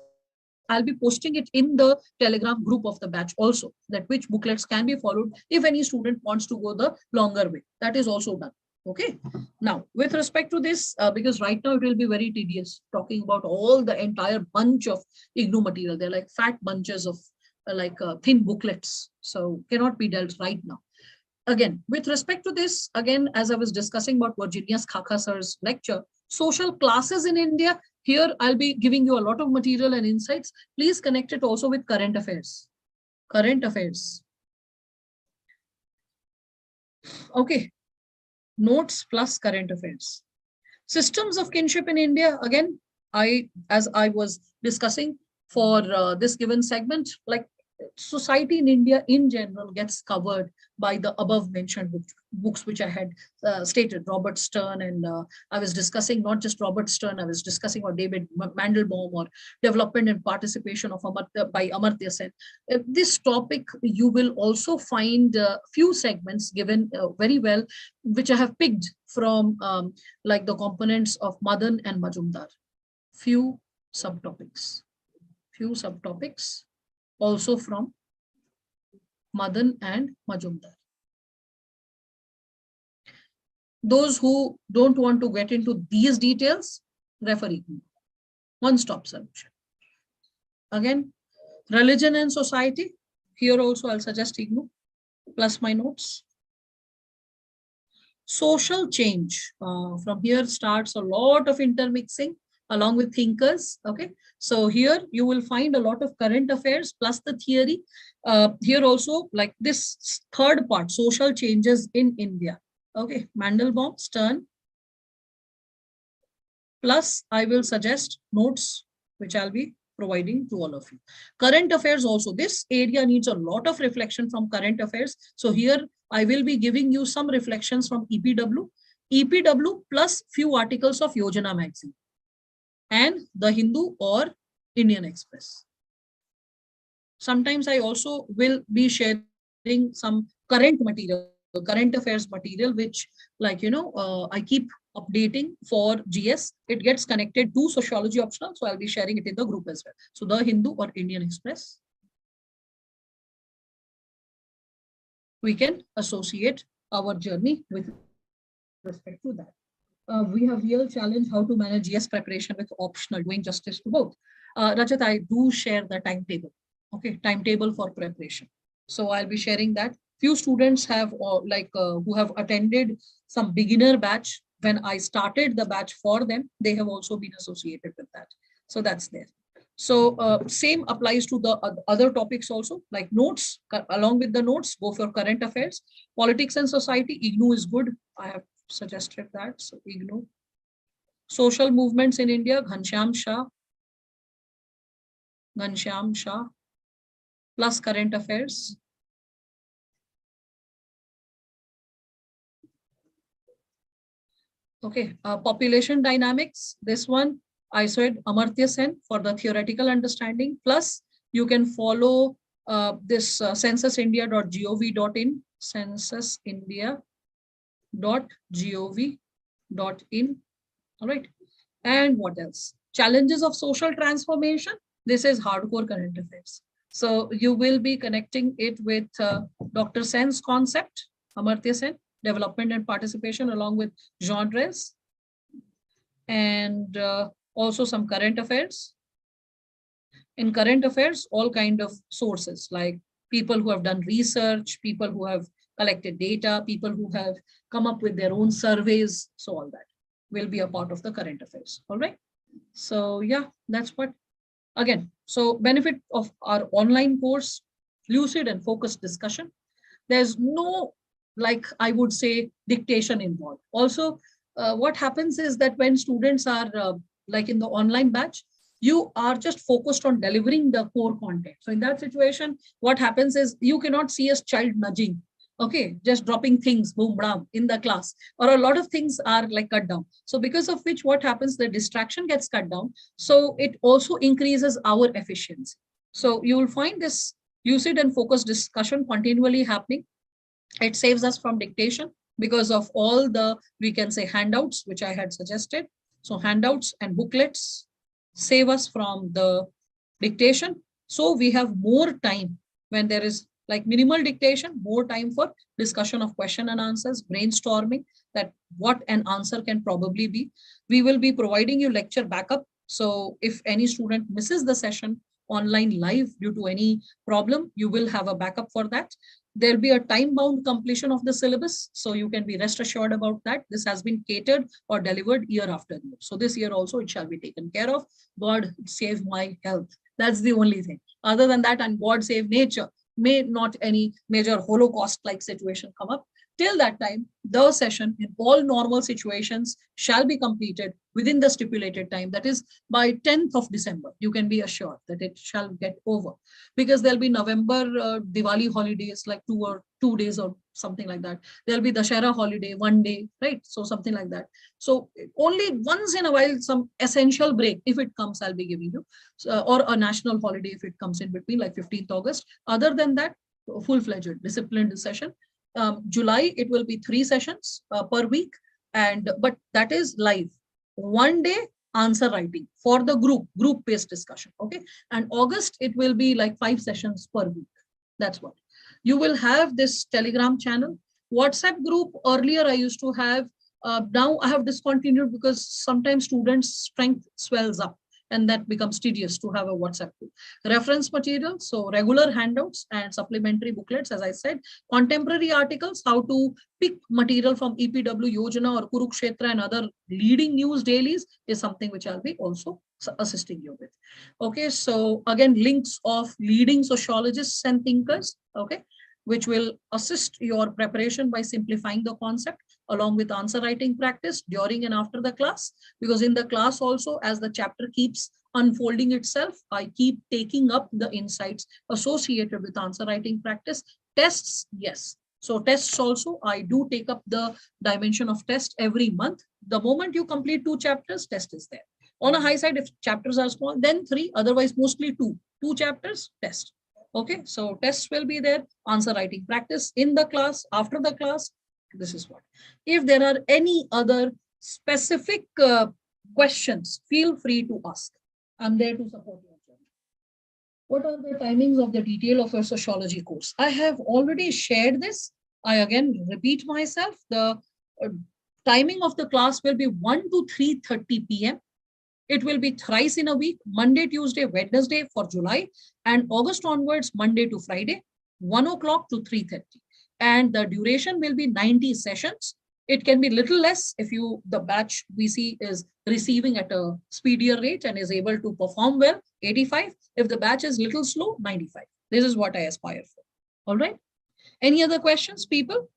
[SPEAKER 1] I'll be posting it in the Telegram group of the batch also, that which booklets can be followed if any student wants to go the longer way. That is also done. Okay. Now, with respect to this, because right now it will be very tedious talking about all the entire bunch of IGNU material. They're like fat bunches of thin booklets. So cannot be dealt right now. Again, with respect to this, again, as I was discussing about Virginia Khaka sir's lecture, social classes in India, here I'll be giving you a lot of material and insights. Please connect it also with current affairs. Current affairs. Okay. Notes plus current affairs. Systems of kinship in India, again, as I was discussing for this given segment, like society in India in general gets covered by the above mentioned books which I had stated, Robert Stern, and I was discussing not just Robert Stern, I was discussing about David Mandelbaum or Development and Participation of by Amartya Sen. This topic, you will also find few segments given very well, which I have picked from like the components of Madan and Majumdar. Few subtopics also from Madan and Majumdar. Those who don't want to get into these details, refer IGNU. One-stop solution. Again, religion and society. Here also I'll suggest IGNU, plus my notes. Social change. From here starts a lot of intermixing along with thinkers. Okay. So here you will find a lot of current affairs plus the theory. Here also, like this third part, social changes in India. Okay, Mandelbaum, Stern. Plus, I will suggest notes, which I'll be providing to all of you. Current affairs also, this area needs a lot of reflection from current affairs. So here I will be giving you some reflections from EPW plus few articles of Yojana magazine and The Hindu or Indian Express. Sometimes I also will be sharing some current material, current affairs material, which I keep updating for GS. It gets connected to sociology optional. So I'll be sharing it in the group as well. So The Hindu or Indian Express. We can associate our journey with respect to that. We have real challenge how to manage GS preparation with optional, doing justice to both. Rajat, I do share the timetable. Okay, timetable for preparation. So I'll be sharing that. Few students have who have attended some beginner batch. When I started the batch for them, they have also been associated with that. So that's there. So same applies to the other topics also, like notes. Along with the notes, go for current affairs. Politics and society, IGNU is good. I have suggested that. So IGNU. Social movements in India, Ghanshyam Shah. Plus current affairs. Okay, population dynamics. This one, I said Amartya Sen for the theoretical understanding. Plus, you can follow this censusindia.gov.in, censusindia.gov.in. All right. And what else? Challenges of social transformation. This is hardcore current affairs. So you will be connecting it with Dr. Sen's concept, Amartya Sen, development and participation along with genres, and also some current affairs. In current affairs, all kind of sources like people who have done research, people who have collected data, people who have come up with their own surveys. So all that will be a part of the current affairs. All right. So yeah, that's what. Again, so benefit of our online course, lucid and focused discussion. There's no, like I would say, dictation involved. Also, what happens is that when students are like in the online batch, you are just focused on delivering the core content. So in that situation, what happens is you cannot see a child nudging, okay, just dropping things, boom, blam, in the class, or a lot of things are like cut down. So because of which, what happens, the distraction gets cut down. So it also increases our efficiency. So you will find this lucid and focused discussion continually happening. It saves us from dictation because of all the, we can say, handouts, which I had suggested. So handouts and booklets save us from the dictation. So we have more time when there is like minimal dictation, more time for discussion of question and answers, brainstorming that what an answer can probably be. We will be providing you lecture backup. So if any student misses the session online live due to any problem, you will have a backup for that. There'll be a time-bound completion of the syllabus, so you can be rest assured about that. This has been catered or delivered year after year. So this year also it shall be taken care of. God save my health. That's the only thing. Other than that, and God save nature, may not any major Holocaust-like situation come up. Till that time, the session in all normal situations shall be completed within the stipulated time. That is by 10th of December. You can be assured that it shall get over, because there'll be November Diwali holidays, like 2 days or something like that. There'll be Dashera holiday, 1 day, right? So something like that. So only once in a while, some essential break, if it comes, I'll be giving you, or a national holiday if it comes in between, like 15th August. Other than that, full-fledged disciplined session. July, it will be 3 sessions per week, but that is live. 1 day answer writing for the group-based discussion, okay? And August, it will be like 5 sessions per week. That's what. You will have this Telegram channel. WhatsApp group, earlier I used to have, now I have discontinued because sometimes students' strength swells up, and that becomes tedious to have a WhatsApp group. Reference material, so regular handouts and supplementary booklets, as I said. Contemporary articles, how to pick material from EPW, Yojana, or Kurukshetra and other leading news dailies is something which I'll be also assisting you with. Okay, so again, links of leading sociologists and thinkers, okay, which will assist your preparation by simplifying the concept, along with answer writing practice during and after the class. Because in the class also, as the chapter keeps unfolding itself, I keep taking up the insights associated with answer writing practice. Tests, yes. So tests also, I do take up the dimension of test every month. The moment you complete 2 chapters, test is there. On a high side, if chapters are small, then 3, otherwise mostly 2. 2 chapters, test. Okay, so tests will be there, answer writing practice in the class, after the class. This is what. If there are any other specific questions, feel free to ask. I'm there to support you. What are the timings of the detail of your sociology course? I have already shared this. I again repeat myself. The timing of the class will be 1 to 3:30 p.m. It will be thrice in a week, Monday, Tuesday, Wednesday for July, and August onwards, Monday to Friday, 1 o'clock to 3:30. And the duration will be 90 sessions. It can be little less if the batch we see is receiving at a speedier rate and is able to perform well, 85. If the batch is little slow, 95. This is what I aspire for. All right. Any other questions, people?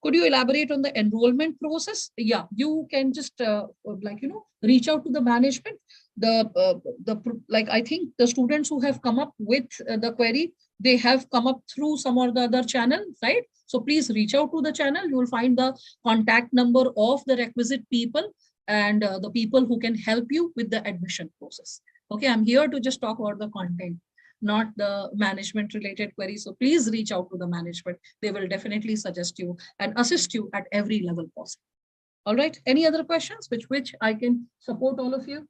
[SPEAKER 1] Could you elaborate on the enrollment process? Yeah, you can just reach out to the management. Like I think the students who have come up with the query, they have come up through some or the other channel, right? So please reach out to the channel. You will find the contact number of the requisite people and the people who can help you with the admission process. Okay, I'm here to just talk about the content, not the management related queries. So please reach out to the management. They will definitely suggest you and assist you at every level possible. All right. Any other questions which I can support all of you?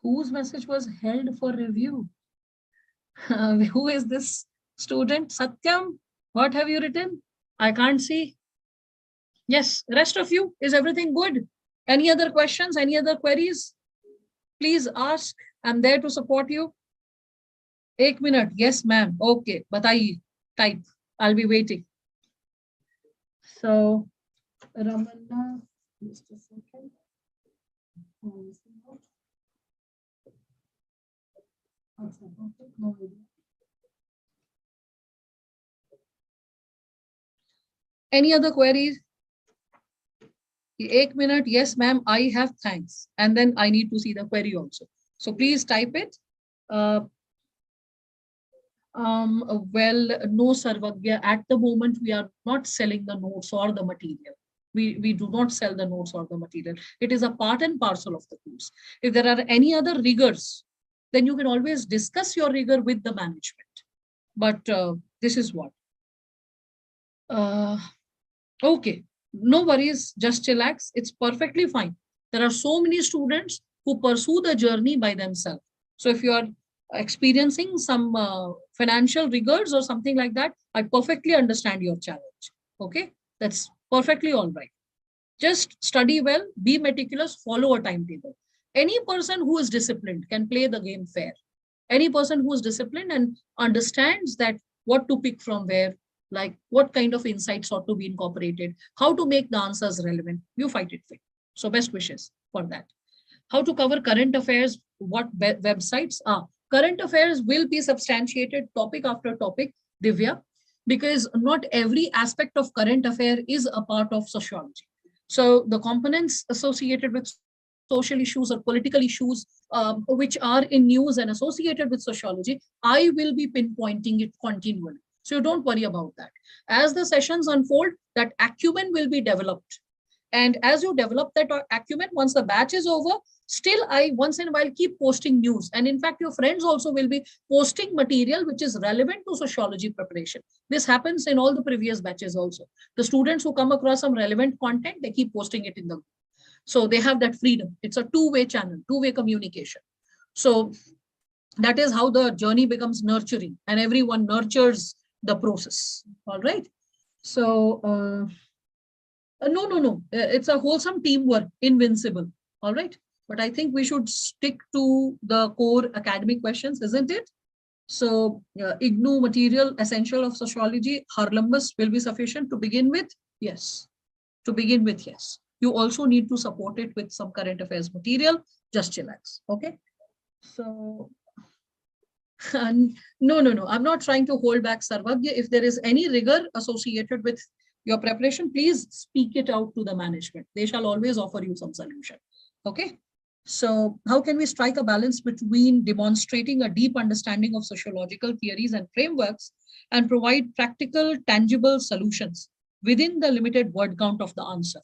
[SPEAKER 1] Whose message was held for review? Who is this student? Satyam, what have you written? I can't see. Yes, rest of you, is everything good? Any other questions? Any other queries? Please ask. I'm there to support you. 1 minute. Yes, ma'am. Okay. Bataiye. Type. I'll be waiting. So, Ramana, just a second. Any other queries? 1 minute. Yes, ma'am, I have, thanks. And then I need to see the query also. So please type it. Well, no, Sarvagya, at the moment, we are not selling the notes or the material. We do not sell the notes or the material. It is a part and parcel of the course. If there are any other rigors, then you can always discuss your rigor with the management. But this is what. Okay, no worries, just chillax. It's perfectly fine. There are so many students who pursue the journey by themselves. So if you are experiencing some financial rigors or something like that, I perfectly understand your challenge. Okay, that's perfectly all right. Just study well, be meticulous, follow a timetable. Any person who is disciplined can play the game fair. Any person who is disciplined and understands that what to pick from where, like what kind of insights ought to be incorporated, how to make the answers relevant, you fight it fit. So best wishes for that. How to cover current affairs, what websites are. Current affairs will be substantiated topic after topic, Divya, because not every aspect of current affair is a part of sociology. So the components associated with social issues or political issues, which are in news and associated with sociology, I will be pinpointing it continually. So don't worry about that. As the sessions unfold, that acumen will be developed. And as you develop that acumen, once the batch is over, still I once in a while keep posting news. And in fact, your friends also will be posting material which is relevant to sociology preparation. This happens in all the previous batches also. The students who come across some relevant content, they keep posting it in the group. So they have that freedom. It's a two-way channel, two-way communication. So that is how the journey becomes nurturing and everyone nurtures the process. All right. So no. It's a wholesome teamwork, invincible. All right. But I think we should stick to the core academic questions, isn't it? So IGNOU material, essential of sociology, Harlumbus will be sufficient to begin with. Yes. To begin with, yes. You also need to support it with some current affairs material. Just chillax. Okay. So no. I'm not trying to hold back, Sarvagya. If there is any rigor associated with your preparation, please speak it out to the management. They shall always offer you some solution. Okay. So how can we strike a balance between demonstrating a deep understanding of sociological theories and frameworks and provide practical, tangible solutions within the limited word count of the answer?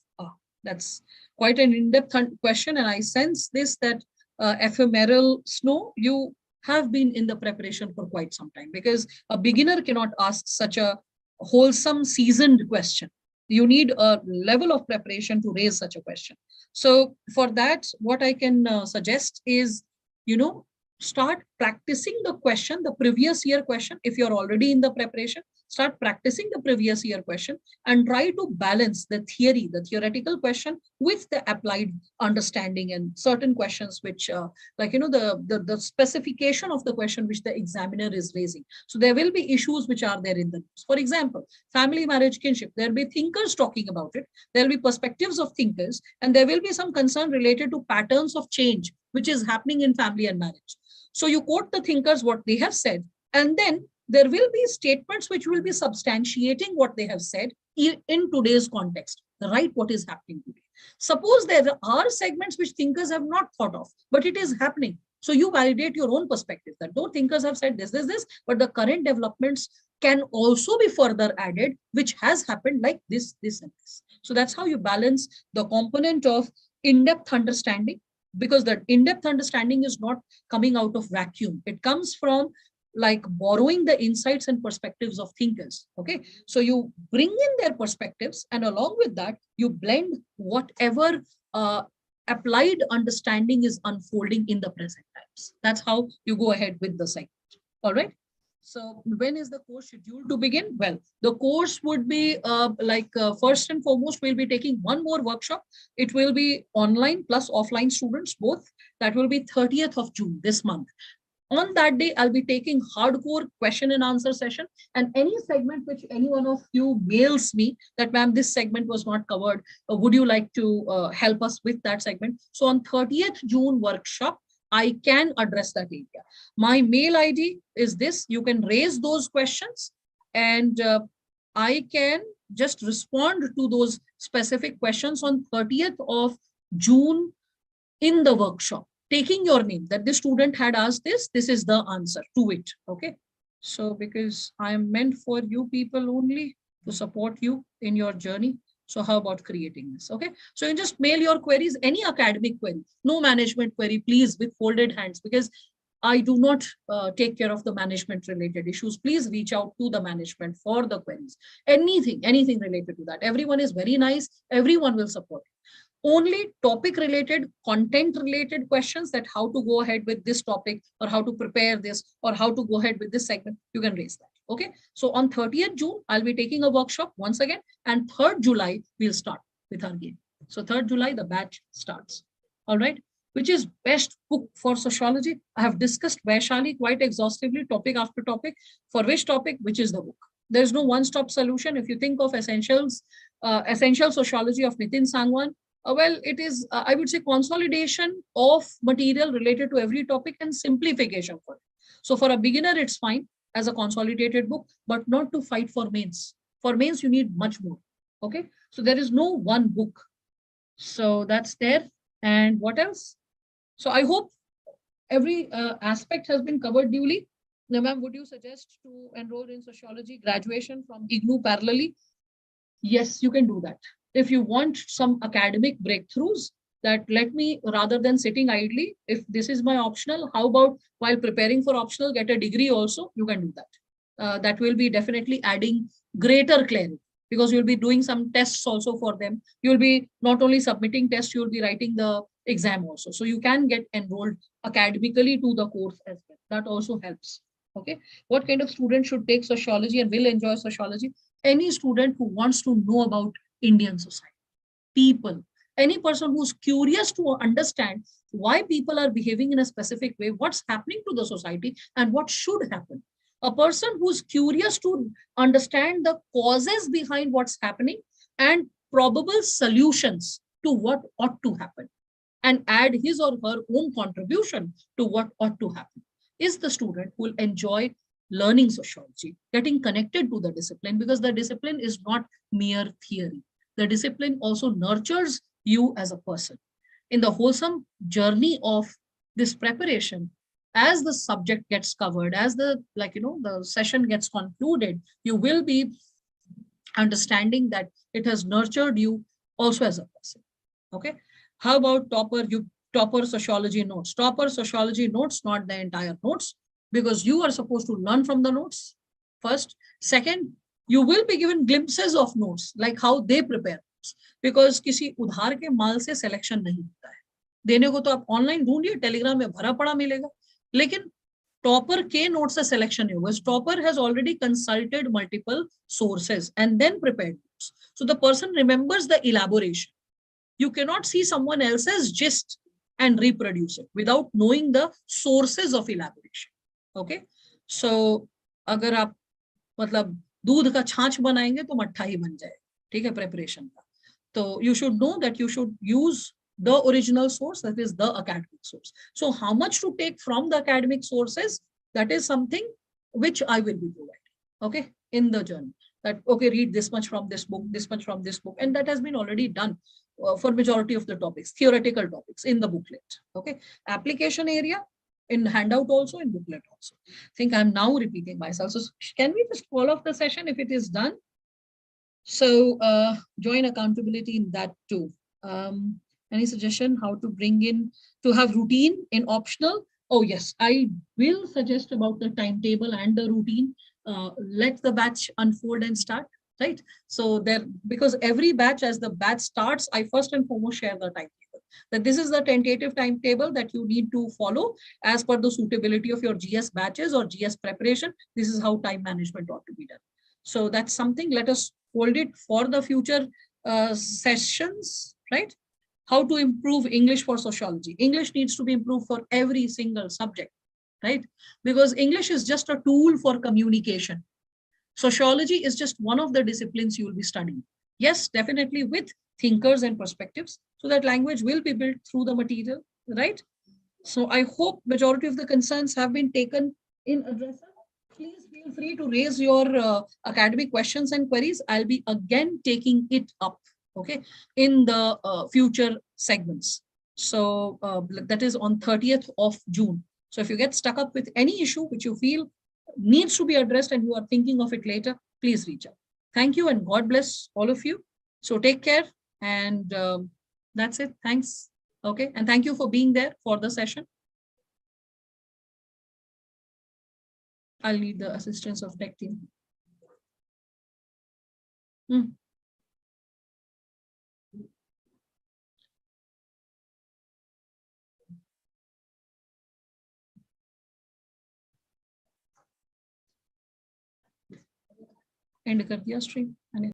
[SPEAKER 1] That's quite an in-depth question. And I sense this, that ephemeral Snow, you have been in the preparation for quite some time, because a beginner cannot ask such a wholesome, seasoned question. You need a level of preparation to raise such a question. So for that, what I can suggest is, start practicing the question, the previous year question. If you're already in the preparation, start practicing the previous year question and try to balance the theory, the theoretical question with the applied understanding and certain questions which the specification of the question which the examiner is raising. So there will be issues which are there in the news. For example, family, marriage, kinship, there will be thinkers talking about it. There will be perspectives of thinkers, and there will be some concern related to patterns of change which is happening in family and marriage. So you quote the thinkers, what they have said, and then there will be statements which will be substantiating what they have said in today's context, right? What is happening today? Suppose there are segments which thinkers have not thought of, but it is happening. So you validate your own perspective that though thinkers have said this, but the current developments can also be further added, which has happened like this, and this. So that's how you balance the component of in-depth understanding, because that in-depth understanding is not coming out of vacuum. It comes from like borrowing the insights and perspectives of thinkers. Okay, so you bring in their perspectives, and along with that, you blend whatever applied understanding is unfolding in the present times. That's how you go ahead with the segment. All right. So when is the course scheduled to begin? Well, the course would be first and foremost, we'll be taking one more workshop. It will be online plus offline students, both. That will be 30th of June this month. On that day, I'll be taking hardcore question and answer session, and any segment which any one of you mails me that, ma'am, this segment was not covered, would you like to help us with that segment? So on 30th June workshop, I can address that area. My mail ID is this. You can raise those questions, and I can just respond to those specific questions on 30th of June in the workshop, taking your name that the student had asked this is the answer to it. Okay. So because I am meant for you people only to support you in your journey. So how about creating this? Okay. So you just mail your queries, any academic query, no management query, please, with folded hands, because I do not take care of the management related issues. Please reach out to the management for the queries. Anything related to that. Everyone is very nice. Everyone will support. Only topic related, content related questions, that how to go ahead with this topic, or how to prepare this, or how to go ahead with this segment, you can raise that. Okay. So on 30th June, I'll be taking a workshop once again, and 3rd July, we'll start with our game. So 3rd July, the batch starts. All right. Which is best book for sociology? I have discussed Vaishali quite exhaustively, topic after topic. For which topic? Which is the book? There's no one-stop solution. If you think of essential sociology of Nitin Sangwan, well, it is, I would say, consolidation of material related to every topic and simplification for it. So for a beginner, it's fine as a consolidated book, but not to fight for mains. For mains, you need much more. Okay. So there is no one book. So that's there. And what else? So I hope every aspect has been covered duly. Now, ma'am, would you suggest to enroll in sociology graduation from IGNOU parallelly? Yes, you can do that. If you want some academic breakthroughs, that let me, rather than sitting idly, if this is my optional, how about while preparing for optional, get a degree also? You can do that. That will be definitely adding greater clarity, because you'll be doing some tests also for them. You'll be not only submitting tests, you'll be writing the exam also. So you can get enrolled academically to the course as well. That also helps. Okay. What kind of student should take sociology and will enjoy sociology? Any student who wants to know about Indian society, people, any person who's curious to understand why people are behaving in a specific way, what's happening to the society and what should happen. A person who's curious to understand the causes behind what's happening and probable solutions to what ought to happen, and add his or her own contribution to what ought to happen, is the student who will enjoy learning sociology, getting connected to the discipline, because the discipline is not mere theory. The discipline also nurtures you as a person. In the wholesome journey of this preparation, as the subject gets covered, as the session gets concluded, you will be understanding that it has nurtured you also as a person. Okay. How about topper sociology notes? Topper sociology notes, not the entire notes, because you are supposed to learn from the notes first. Second, you will be given glimpses of notes, like how they prepare notes, because किसी उधार के माल से selection नहीं होता है. देने को तो आप ऑनलाइन ढूंढिए, टेलीग्राम में भरा पड़ा मिलेगा, लेकिन टॉपर के नोट से सिलेक्शन नहीं होगा. Topper has already consulted multiple sources and then prepared notes. So the person remembers the elaboration. You cannot see someone else's gist and reproduce it without knowing the sources of elaboration. Okay. So अगर आप मतलब दूध का छाछ बनाएंगे तो मट्ठा ही बन जाए. ठीक है, प्रेपरेशन का. तो you should know that you should use the original source, that is the academic source. So how much to take from the academic sources, that is something which I will be providing, okay, in the journey. That, okay, read this much from this book, this much from this book. And that has been already done for majority of the topics, theoretical topics in the booklet. Okay. Application area, in handout also, in booklet also. I think I'm now repeating myself. So can we just call off the session if it is done? So join accountability in that too. Any suggestion how to bring in, to have routine in optional? Oh yes, I will suggest about the timetable and the routine. Let the batch unfold and start, right? So there, because every batch, as the batch starts, I first and foremost share the timetable. That this is the tentative timetable that you need to follow as per the suitability of your GS batches or GS preparation. This is how time management ought to be done. So that's something, let us hold it for the future sessions, right? How to improve English for sociology. English needs to be improved for every single subject, right? Because English is just a tool for communication. Sociology is just one of the disciplines you will be studying. Yes, definitely with thinkers and perspectives, so that language will be built through the material, right? So I hope majority of the concerns have been taken in address. Please feel free to raise your academic questions and queries. I'll be again taking it up, okay, in the future segments. So that is on 30th of June. So if you get stuck up with any issue which you feel needs to be addressed and you are thinking of it later, please reach out. Thank you and God bless all of you. So take care and that's it. Thanks. Okay. And thank you for being there for the session. I'll need the assistance of tech team. And कर दिया stream मैंने